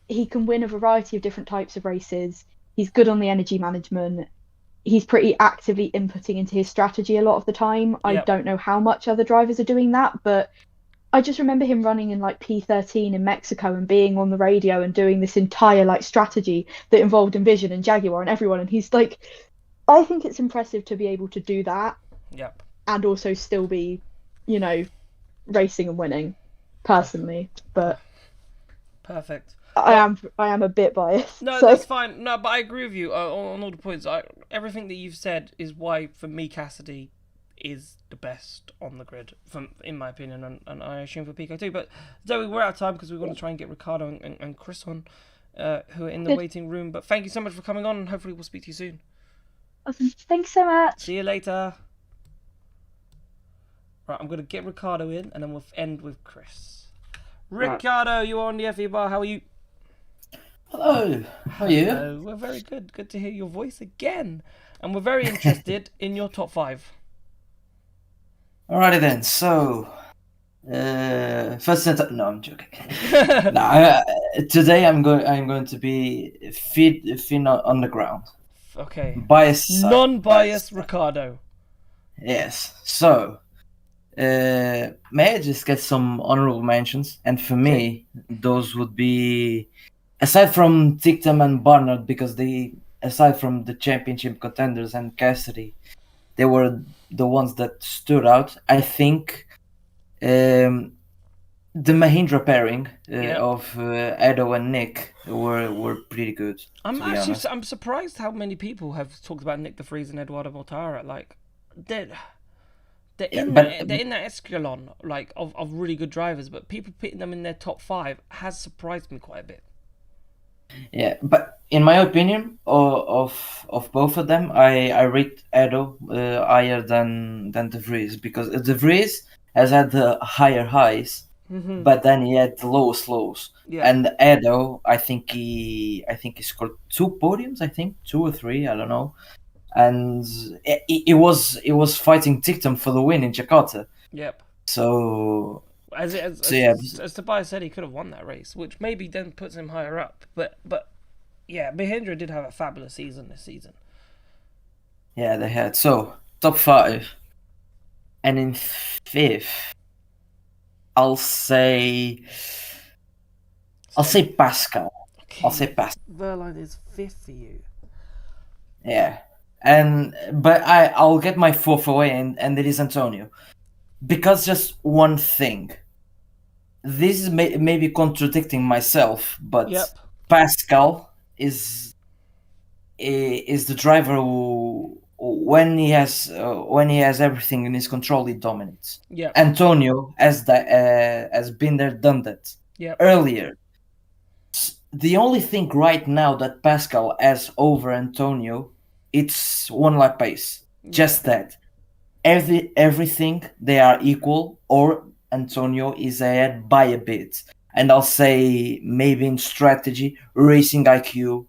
he can win a variety of different types of races. He's good on the energy management. He's pretty actively inputting into his strategy a lot of the time. I don't know how much other drivers are doing that, but I just remember him running in like P13 in Mexico and being on the radio and doing this entire like strategy that involved Envision and Jaguar and everyone. And he's like, I think it's impressive to be able to do that. And also still be, racing and winning, personally. But perfect. I am a bit biased. No, that's fine. No, but I agree with you on all the points. Everything that you've said is why, for me, Cassidy is the best on the grid, in my opinion, and I assume for Pico too. But Zoe, we're out of time because we want to try and get Ricardo and Chris on, who are in the waiting room. But thank you so much for coming on, and hopefully we'll speak to you soon. Awesome. Thanks so much. See you later. Right, I'm going to get Ricardo in, and then we'll end with Chris. Ricardo, you're on the Febar. How are you? Hello. How are you? Hello. We're very good. Good to hear your voice again. And we're very interested in your top 5. Alrighty then. So, first no, I'm joking. Today I'm going to be feet on the ground. Okay. Biased. Non-biased Ricardo. Yes. So, may I just get some honorable mentions? And for me, those would be, aside from Tictum and Barnard, because aside from the championship contenders and Cassidy, they were the ones that stood out. I think the Mahindra pairing of Edo and Nick were pretty good. I'm surprised how many people have talked about Nick De Vries and Eduardo Mortara. Like, they're in that echelon, like of really good drivers, but people putting them in their top 5 has surprised me quite a bit. Yeah, but in my opinion, of both of them, I rate Edo higher than De Vries, because De Vries has had the higher highs, but then he had the lowest lows. Yeah. And Edo, I think he scored 2 podiums, I think 2 or 3, I don't know. And it was fighting Tictum for the win in Jakarta. Yep. So as Tobias said, he could have won that race, which maybe then puts him higher up. But yeah, Mahindra did have a fabulous season this season. Yeah, they had. So top 5, and in 5th, I'll say Pascal. Okay. I'll say Pascal. Verline is 5th for you. Yeah, but I'll get my 4th away, and it is Antonio, because just one thing. This is maybe contradicting myself, but Pascal is the driver who, when he has everything in his control, he dominates. Yeah. Antonio has been there, done that earlier. The only thing right now that Pascal has over Antonio, it's 1 lap pace. Just that. Everything, they are equal, or Antonio is ahead by a bit. And I'll say maybe in strategy, racing IQ,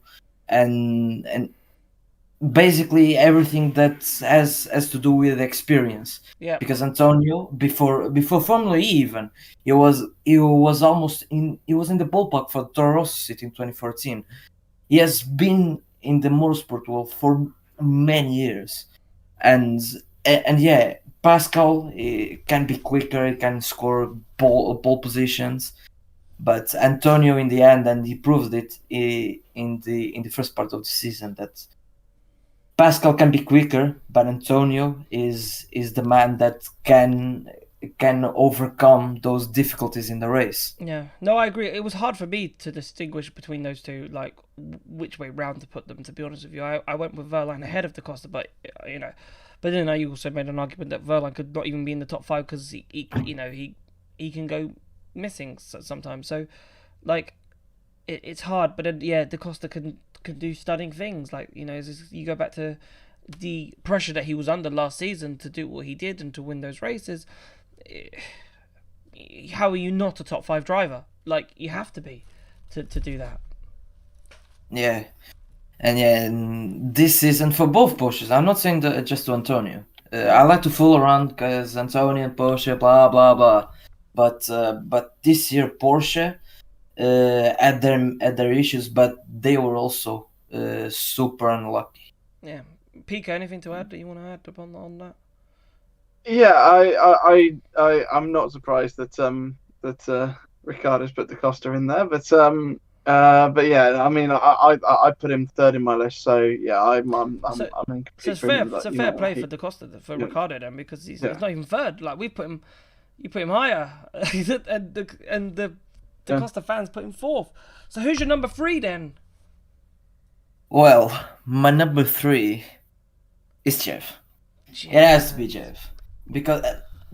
and basically everything that has to do with experience. Yeah. Because Antonio, before Formula E even, he was almost in the ballpark for Toro Rosso City in 2014. He has been in the motorsport world for many years, and yeah, Pascal can be quicker, he can score pole positions, but Antonio in the end, and he proved it in the first part of the season, that Pascal can be quicker, but Antonio is the man that can overcome those difficulties in the race. Yeah, no, I agree. It was hard for me to distinguish between those two, like which way round to put them. To be honest with you, I went with Verline ahead of DaCosta, but then you also made an argument that Verline could not even be in the top 5 because he can go missing sometimes. So, like, it's hard. But then, yeah, DaCosta can do stunning things. Like, you go back to the pressure that he was under last season to do what he did and to win those races. How are you not a top 5 driver? Like, you have to be to do that. Yeah. And this season for both Porsches, I'm not saying that just to Antonio. I like to fool around because Antonio and Porsche, blah blah blah. But this year Porsche had their issues, but they were also super unlucky. Yeah, Pika, anything to add that you want to add on that? Yeah, I'm not surprised that Ricciardo's put DaCosta in there, but yeah, I mean, I put him 3rd in my list, so yeah, I'm in so it's fair play for DaCosta for Ricciardo then, because he's not even 3rd. Like, you put him higher, and the DaCosta fans put him 4th. So who's your number 3 then? Well, my number 3 is Jeff. It has to be Jeff, because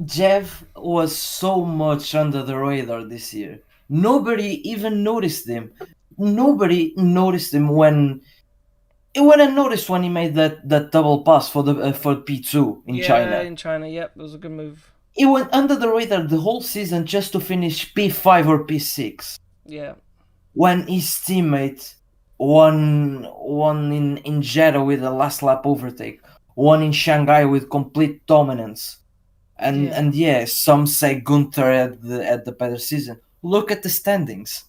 Jeff was so much under the radar this year. Nobody even noticed him. Nobody noticed him when I noticed when he made that double pass for P2 in China. Yeah, in China, yep, it was a good move. He went under the radar the whole season just to finish P5 or P6. Yeah. When his teammate won in Jeddah with a last lap overtake, won in Shanghai with complete dominance. And some say Gunther at the better season. Look at the standings.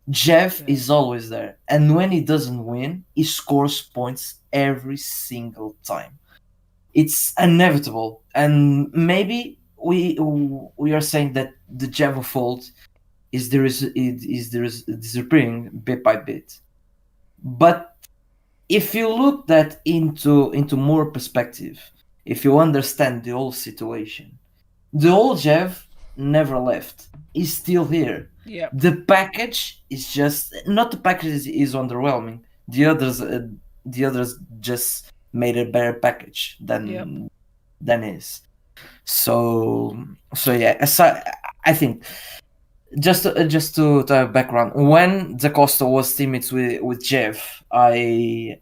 Jeff is always there, and when he doesn't win, he scores points every single time. It's inevitable, and maybe we are saying that the Jeff fault is disappearing bit by bit. But if you look that into more perspective, if you understand the whole situation, the old Jeff never left. He's still here. Yeah. The package is just not the package is underwhelming. The others just made a better package than his. So yeah. I think just to have background, when Da Costa was teammates with Jeff, I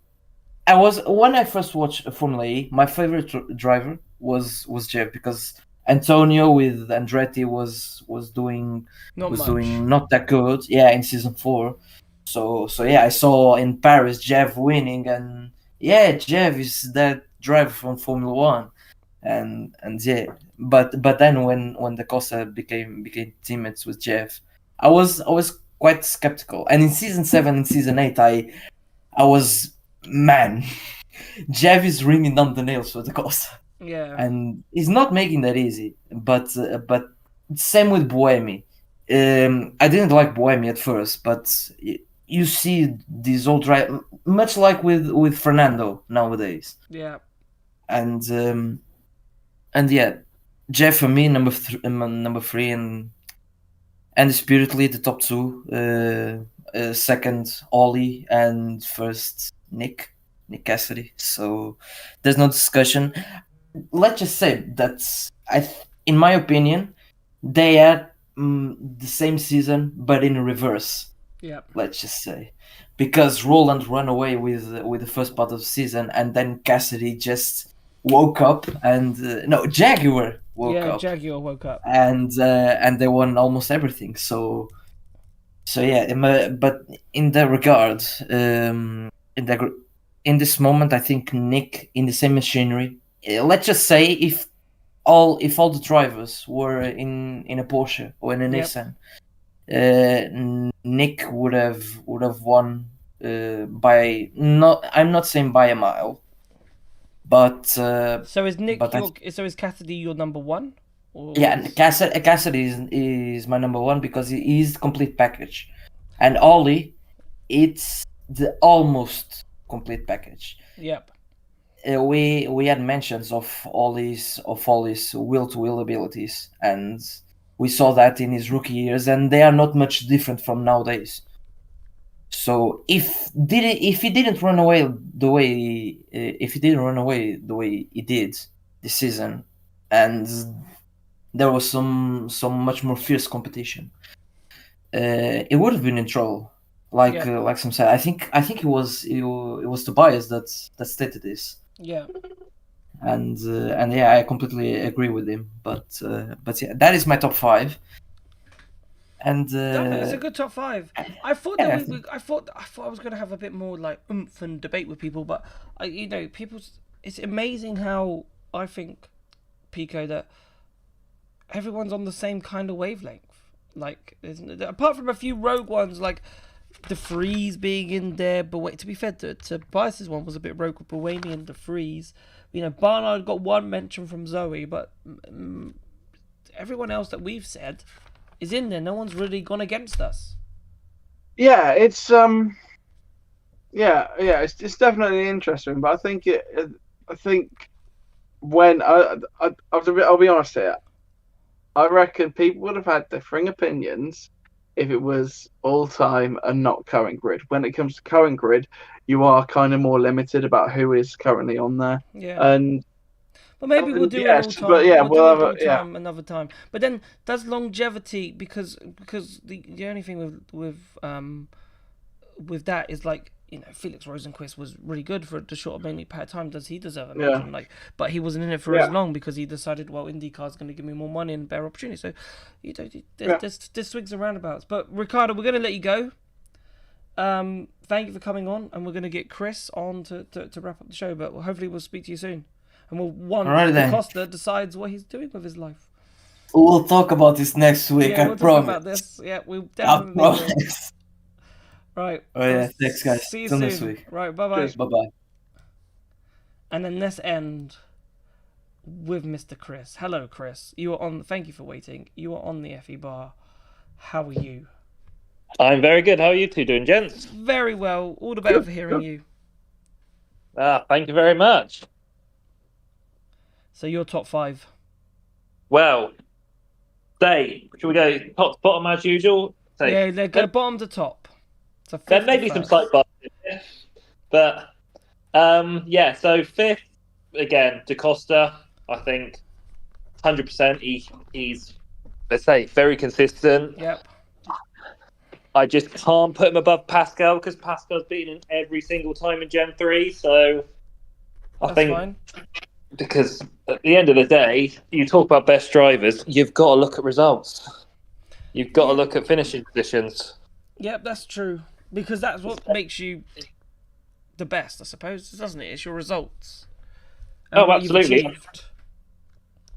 was when I first watched Formula E, my favorite driver was Jeff, because Antonio with Andretti was doing not that good, in season 4. So yeah, I saw in Paris Jeff winning, and Jeff is that driver from Formula 1, and yeah. But then when Da Costa became teammates with Jeff, I was quite skeptical. And in season 7 and season 8, I was, man, Jeff is ringing down the nails for Da Costa. Yeah. And he's not making that easy. But same with Buemi. I didn't like Buemi at first, but you see these old drive, much like with Fernando nowadays. Yeah. And yeah, Jeff for me number 3, and undisputedly the top 2. Second Ollie, and first Nick Cassidy. So there's no discussion. Let's just say that in my opinion, they had the same season but in reverse. Yeah. Let's just say, because Roland ran away with the first part of the season, and then Cassidy just woke up, and Jaguar woke up. Yeah, Jaguar woke up, and they won almost everything. So yeah, but in that regard, in this moment, I think Nick in the same machinery. Let's just say if all the drivers were in a Porsche or in a Nissan, Nick would have won by I'm not saying by a mile, but so is Nick so is Cassidy your number 1? Yeah, Cassidy is my number 1 because he is the complete package, and Ollie, it's the almost complete package. Yep. We had mentions of Ollie's will-to-will abilities, and we saw that in his rookie years, and they are not much different from nowadays. So if he didn't run away the way he did this season, and there was some much more fierce competition, it would have been in trouble. Like some said, I think it was Tobias that stated this. Yeah. And yeah, I completely agree with him. But yeah, that is my top 5. And it's a good top 5. I thought I thought I was going to have a bit more like oomph and debate with people, but it's amazing how I think, Pico, that everyone's on the same kind of wavelength. Like, apart from a few rogue ones, like the Freeze being in there. But to be fair, to Bias's one was a bit rogue with Buemi and the Freeze. Barnard got one mention from Zoe, but everyone else that we've said is in there. No one's really gone against us. Yeah, it's it's definitely interesting. But I think when I'll be honest here, I reckon people would have had differing opinions if it was all time and not current grid. When it comes to current grid, you are kind of more limited about who is currently on there. Yeah. And well, maybe we'll do it all time. But yeah, we'll do it all time another time. But then does longevity, because the only thing with that is, like, Felix Rosenquist was really good for the short mainly part time. Does he deserve a mention? But he wasn't in it for as long because he decided, well, IndyCar's going to give me more money and better opportunity. So there's swings and roundabouts. But Ricardo, we're going to let you go. Thank you for coming on, and we're going to get Chris on to wrap up the show. But hopefully we'll speak to you soon, and Costa decides what he's doing with his life. We'll talk about this next week. Yeah, we'll talk about this. Yeah, we definitely will. Right. Oh yeah, thanks guys. See you soon. Next week. Right, bye-bye. Bye-bye. And then let's end with Mr. Chris. Hello, Chris. Thank you for waiting. You are on the Febar. How are you? I'm very good. How are you two doing, gents? Very well. All the better for hearing you. Thank you very much. So your top 5. Well, Say, should we go top to bottom as usual? Yeah, they go bottom to top. So there may be some slight bias, but yeah. So fifth again, DaCosta. I think 100%. He's let's say very consistent. Yep. I just can't put him above Pascal because Pascal's beaten him every single time in Gen 3. So I think fine. Because at the end of the day, you talk about best drivers, you've got to look at results. You've got to look at finishing positions. Yep, that's true. Because that's what makes you the best, I suppose, doesn't it? It's your results. Oh, absolutely.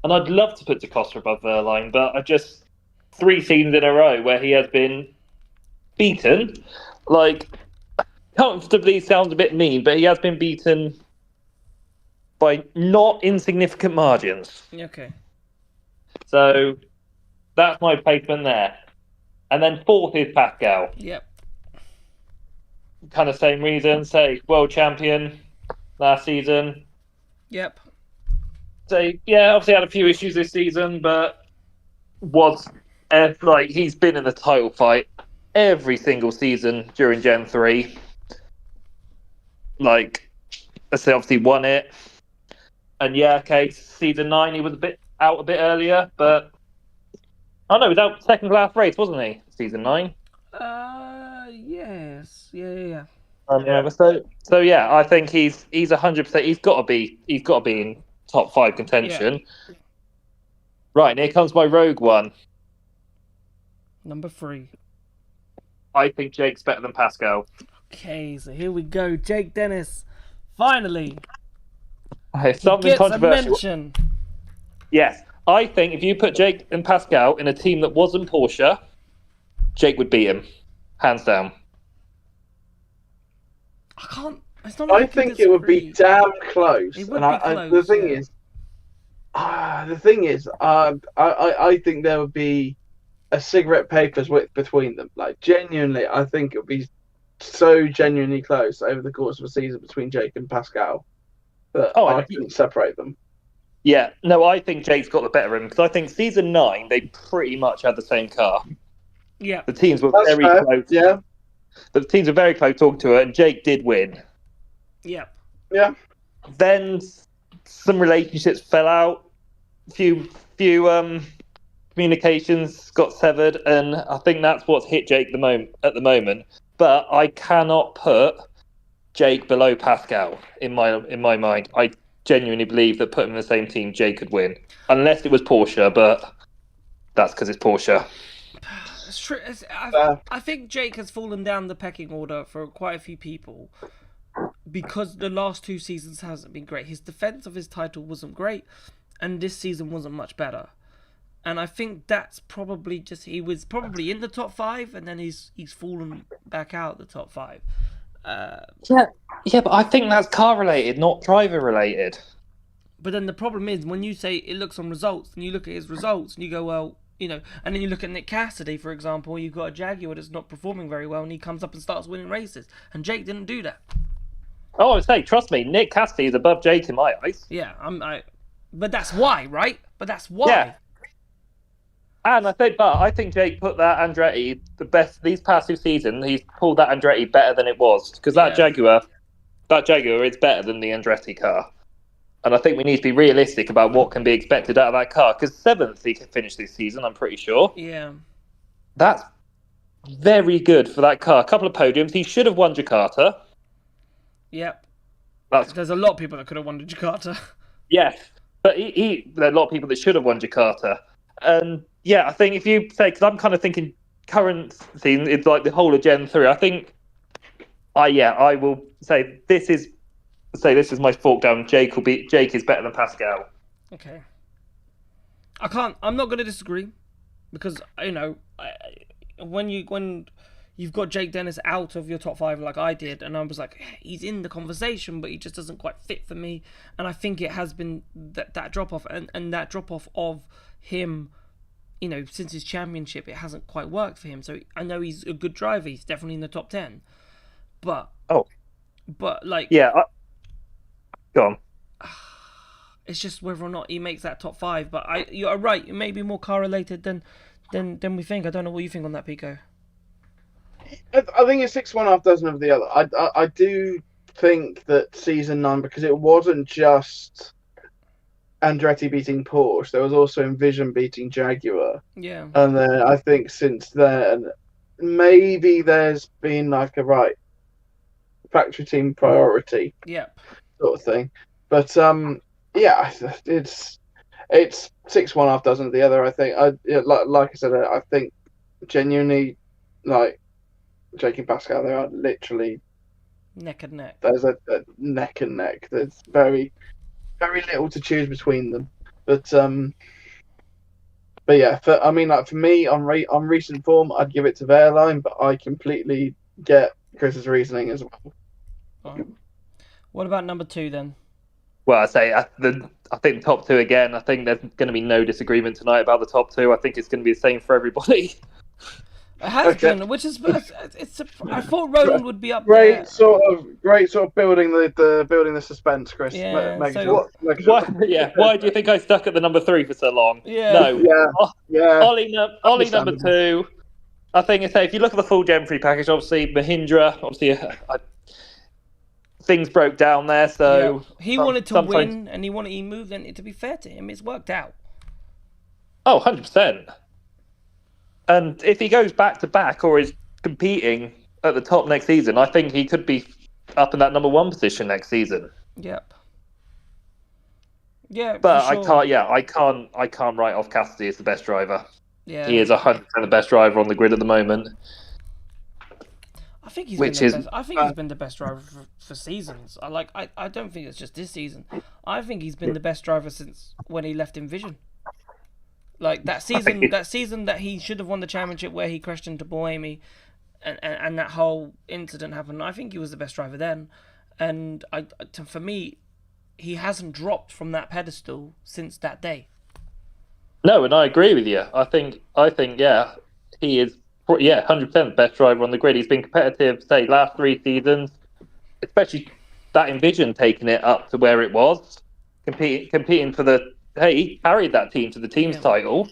And I'd love to put DaCosta above Verline, but I just 3 seasons in a row where he has been beaten, like comfortably sounds a bit mean, but he has been beaten by not insignificant margins. Okay. So that's my placement there. And then fourth is Pascal. Yep. Kind of same reason, say world champion last season. Yep. So yeah, obviously had a few issues this season, but was like he's been in the title fight every single season during Gen 3. Like, let's say obviously won it. And yeah, okay, season 9 he was out a bit earlier, but oh no, he was out second class race, wasn't he? Season 9. Yes, yeah. So yeah, I think he's 100%. He's got to be in top 5 contention. Yeah. Right, and here comes my rogue one. Number 3. I think Jake's better than Pascal. Okay, so here we go. Jake Dennis, finally. Something controversial. A mention. Yes, I think if you put Jake and Pascal in a team that wasn't Porsche, Jake would beat him, hands down. I can't. It's not. I think it would be damn close. It would be close. The thing is, I think there would be a cigarette paper's width between them. Like genuinely, I think it would be so genuinely close over the course of a season between Jake and Pascal that I couldn't separate them. Yeah, no, I think Jake's got the better of him because I think season 9 they pretty much had the same car. Yeah, the teams were very close. Yeah, the teams were very close talking to it, and Jake did win. Yeah. Then some relationships fell out. Few communications got severed, and I think that's what's hit Jake at the moment. But I cannot put Jake below Pascal in my mind. I genuinely believe that putting him in the same team, Jake could win, unless it was Porsche. But that's because it's Porsche. It's true. I think Jake has fallen down the pecking order for quite a few people because the last 2 seasons hasn't been great. His defense of his title wasn't great, and this season wasn't much better. And I think that's probably just he was probably in the top 5, and then he's fallen back out the top 5. Yeah, but I think that's car related, not driver related. But then the problem is when you say it looks on results, and you look at his results, and you go, well, and then you look at Nick Cassidy, for example, you've got a Jaguar that's not performing very well, and he comes up and starts winning races, and Jake didn't do that. Oh, I would say, trust me, Nick Cassidy is above Jake in my eyes. Yeah, but that's why, right? But that's why. Yeah. And I think Jake put that Andretti the best these past 2 seasons. He's pulled that Andretti better than it was because that Jaguar is better than the Andretti car. And I think we need to be realistic about what can be expected out of that car because 7th he could finish this season. I'm pretty sure. Yeah, that's very good for that car. A couple of podiums. He should have won Jakarta. Yep. There's a lot of people that could have won Jakarta. Yes, but there are a lot of people that should have won Jakarta. And yeah, I think if you say, because I'm kind of thinking current season, it's like the whole of Gen 3. I think, I will say this is my fork down. Jake is better than Pascal. Okay. I'm not going to disagree because when you've got Jake Dennis out of your top 5 like I did, and I was like, he's in the conversation, but he just doesn't quite fit for me. And I think it has been that drop off and that drop off of him, since his championship, it hasn't quite worked for him. So I know he's a good driver. He's definitely in the top 10. But go on. It's just whether or not he makes that top 5. But you're right. It may be more car related than we think. I don't know what you think on that, Pico. I think it's 6-1 dozen of the other. I do think that season 9, because it wasn't just Andretti beating Porsche, there was also Envision beating Jaguar. Yeah. And then I think since then, maybe there's been like a factory team priority. Yep. Sort of thing. But yeah, it's 6-1 dozen of the other. I think. Like I said, I think genuinely, like Jake and Pascal, they are literally neck and neck. There's a neck and neck. There's very, very little to choose between them. But yeah, for me on recent form, I'd give it to Wehrlein, but I completely get Chris's reasoning as well. Oh. What about number 2 then? Well, I think the top 2 again. I think there's going to be no disagreement tonight about the top 2. I think it's going to be the same for everybody. It has been, which is I thought Roland would be up great there. Sort of building the suspense, Chris. Yeah. Why do you think I stuck at the number 3 for so long? Yeah. No. Yeah. Ollie number 2. I think if you look at the full Gen 3 package, obviously Mahindra, things broke down there, so he wanted to win, and he moved, and to be fair to him, it's worked out. Oh, 100%. And if he goes back to back or is competing at the top next season, I think he could be up in that number 1 position next season. Yep. Yeah, but sure. I can't write off Cassidy as the best driver. Yeah, he is 100% the best driver on the grid at the moment. I think he's been the best driver for seasons. I don't think it's just this season. I think he's been the best driver since when he left Envision. Like that season that he should have won the championship where he crashed into Boemi, and that whole incident happened. I think he was the best driver then, and for me, he hasn't dropped from that pedestal since that day. No, and I agree with you. I think yeah, he is 100% the best driver on the grid. He's been competitive, say, last 3 seasons, especially that Envision taking it up to where it was, competing for the. Hey, he carried that team to the team's title.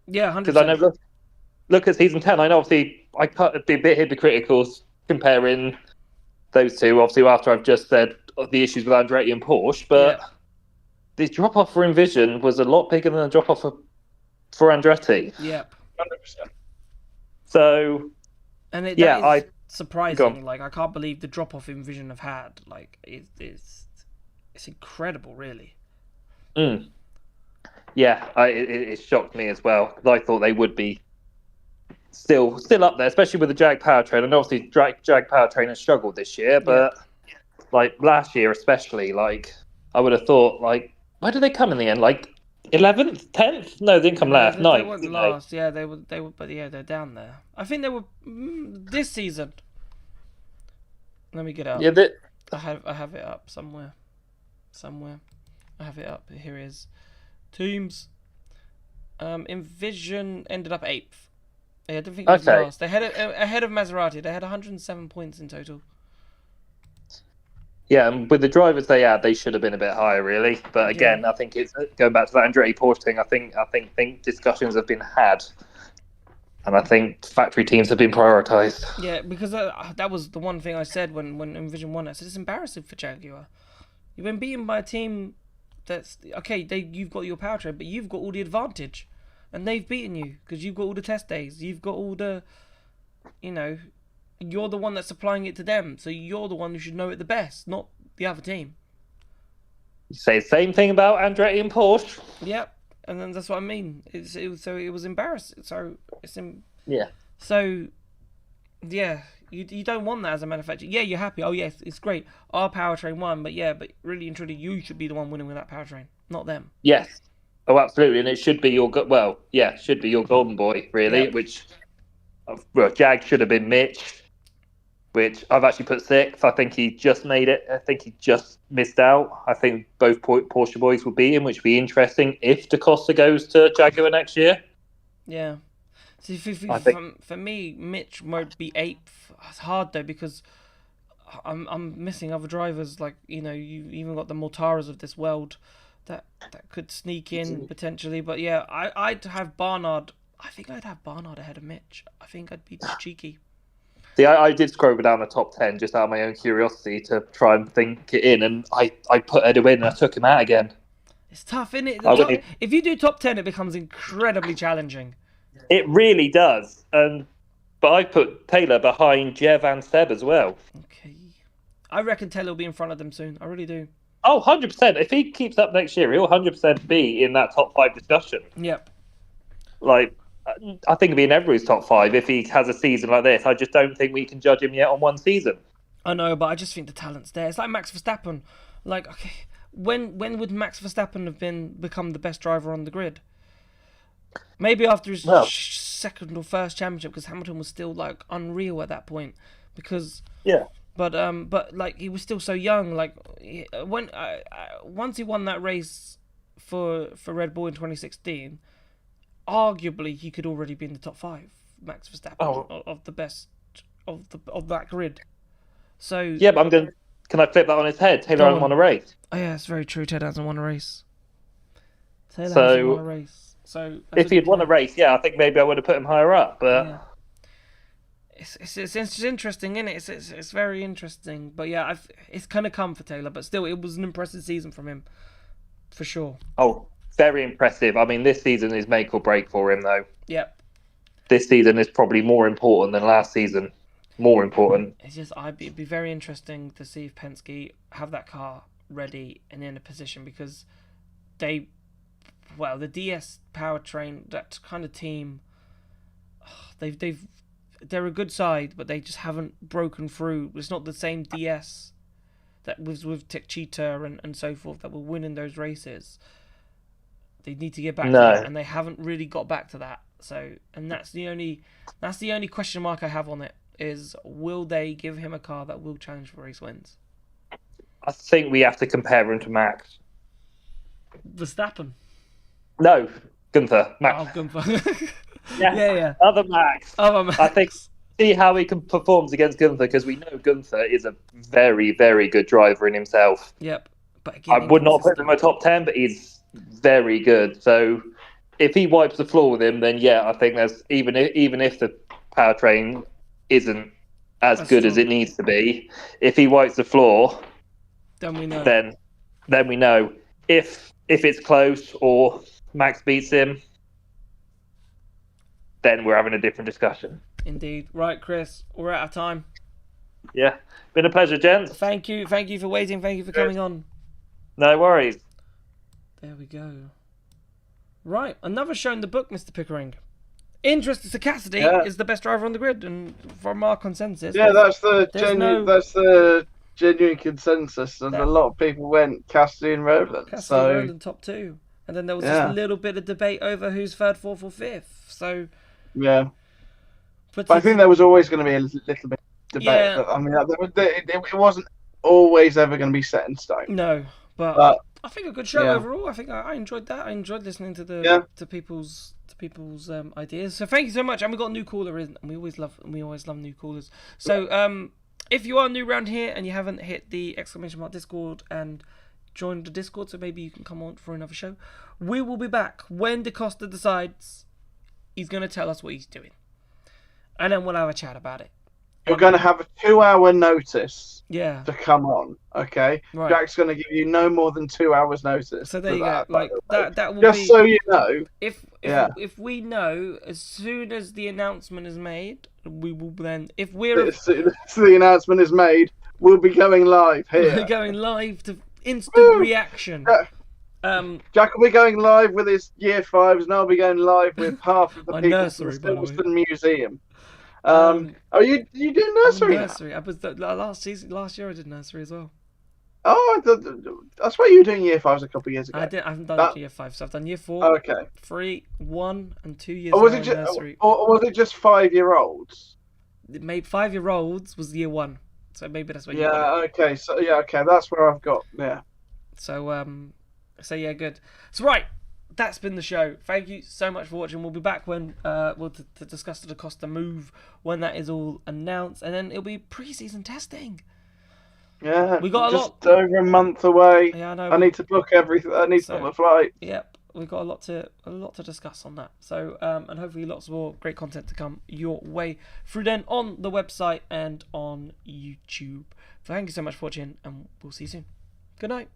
Yeah, 100%. Because I know, look at season 10. I know, obviously, I can't be a bit hypocritical comparing those two. Obviously, after I've just said the issues with Andretti and Porsche, but the drop off for Envision was a lot bigger than the drop off for Andretti. Yep, 100%. So, and that is surprising. Like, I can't believe the drop off Envision have had. Like, it's incredible, really. Yeah, it shocked me as well. I thought they would be still up there, especially with the Jag powertrain. And obviously, Jag powertrain has struggled this year, but like last year especially, like I would have thought, like where did they come in the end? Like 11th, 10th? No, they didn't come last. They weren't last. Yeah, they were. But yeah, they're down there. I think they were this season. Let me get it up. Yeah, I have it up somewhere. I have it up. Here it is. Teams. Envision ended up 8th. Yeah, I don't think it was last. They had ahead of Maserati. They had 107 points in total. Yeah, and with the drivers they had, they should have been a bit higher, really. But again, I think it's going back to that Andretti Porsche thing. I think discussions have been had, and I think factory teams have been prioritised. Yeah, because that was the one thing I said when Envision won. I said it's embarrassing for Jaguar. You've been beaten by a team that's okay. You've got your powertrain, but you've got all the advantage, and they've beaten you because you've got all the test days. You've got all the, you're the one that's supplying it to them, so you're the one who should know it the best, not the other team. You say the same thing about Andretti and Porsche. Yep, and then that's what I mean. It was embarrassing. So yeah. So yeah. You don't want that as a manufacturer. Yeah, you're happy. Oh, yes, it's great. Our powertrain won, but really and truly, you should be the one winning with that powertrain, not them. Yes. Oh, absolutely. And it should be your golden boy, really, which, Jag should have been Mitch, which I've actually put 6th. I think he just made it. I think he just missed out. I think both Porsche boys will beat him, which would be interesting if DaCosta goes to Jaguar next year. Yeah. So for me, Mitch might be 8th. It's hard though because I'm missing other drivers, like, you even got the Mortaras of this world that could sneak in potentially. But yeah, I'd have Barnard. I think I'd have Barnard ahead of Mitch. I think I'd be cheeky. See, I did scroll down the top 10 just out of my own curiosity to try and think it in, and I put Edu in and I took him out again. It's tough, isn't it? If you do top 10, it becomes incredibly challenging. It really does. But I put Taylor behind Jev and Seb as well. Okay. I reckon Taylor will be in front of them soon. I really do. Oh, 100%. If he keeps up next year, he'll 100% be in that top 5 discussion. Yep. Like, I think he'll be in everybody's top 5 if he has a season like this. I just don't think we can judge him yet on one season. I know, but I just think the talent's there. It's like Max Verstappen. Like, okay, when would Max Verstappen have become the best driver on the grid? Maybe after his second or first championship, because Hamilton was still like unreal at that point. Because but like he was still so young. Like once he won that race for Red Bull in 2016, arguably he could already be in the top 5. Max Verstappen of the best of that grid. So yeah, but can I flip that on his head? Taylor hasn't won a race. Oh yeah, it's very true. Taylor hasn't won a race. Hasn't won a race. So if he had won a race, yeah, I think maybe I would have put him higher up. But yeah. It's interesting, isn't it? It's very interesting. But yeah, it's kind of come for Taylor, but still, it was an impressive season from him, for sure. Oh, very impressive. I mean, this season is make or break for him, though. Yep. This season is probably more important than last season. More important. It's just it'd be very interesting to see if Penske have that car ready and in a position, because the DS powertrain, that kind of team, they're a good side, but they just haven't broken through. It's not the same DS that was with Techeetah and so forth that were winning those races. They need to get back to that, and they haven't really got back to that. So, and that's the only question mark I have on it, is will they give him a car that will challenge for race wins? I think we have to compare him to Max. Verstappen. No, Gunther. Max. Oh, Gunther. yeah. Other Max. I think see how he performs against Gunther, because we know Gunther is a very, very good driver in himself. Yep. But again, I would not put him in my top 10, but he's very good. So if he wipes the floor with him, then yeah, I think there's even if the powertrain isn't as good as it needs to be, if he wipes the floor, then we know. Then we know. If it's close or Max beats him, then we're having a different discussion. Indeed. Right, Chris, we're out of time. Yeah. Been a pleasure, gents. Thank you for waiting. Thank you for coming on. No worries. There we go. Right, another show in the book, Mr. Pickering. Interested to Cassidy is the best driver on the grid, and from our consensus. Yeah, that's the genuine consensus, and a lot of people went Cassidy and Rowland. Rowland top 2, and then there was just a little bit of debate over who's 3rd, 4th, or 5th. So yeah, but I think there was always going to be a little bit of debate. Yeah. I mean, it wasn't always ever going to be set in stone. No, but I think a good show overall. I think I enjoyed that. I enjoyed listening to to people's ideas. So thank you so much. And we got a new caller in, and we always love new callers. So if you are new around here and you haven't hit the ! Discord and joined the Discord, so maybe you can come on for another show, we will be back when DaCosta decides he's going to tell us what he's doing, and then we'll have a chat about it. You're going to have a 2-hour notice to come on, okay? Right. Jack's going to give you no more than 2 hours notice. So there you go. Like that will just be, so you know. If we know as soon as the announcement is made, we will then. If we're as soon as the announcement is made, we'll be going live here. We're going live to instant reaction. Jack will be going live with his year 5s, and I'll be going live with half of the people nursery, from the Silverstone Museum. Are you doing nursery? Nursery. I was last year. I did nursery as well. Oh, that's why you were doing year 5s a couple of years ago. I haven't done year 5, so I've done year 4, 3, 1, and 2 years. Or was it just 5-year-olds? Maybe 5-year-olds was year 1, so maybe that's what. Okay. So that's where I've got. Yeah. So yeah, good. So right. That's been the show. Thank you so much for watching. We'll be back when to discuss the DaCosta move when that is all announced, and then it'll be pre-season testing. Yeah, we got just over a month away. Yeah, I know. I need to book everything. I need to book my flight. Yep, we've got a lot to discuss on that. So, and hopefully lots more great content to come your way through then on the website and on YouTube. Thank you so much for watching, and we'll see you soon. Good night.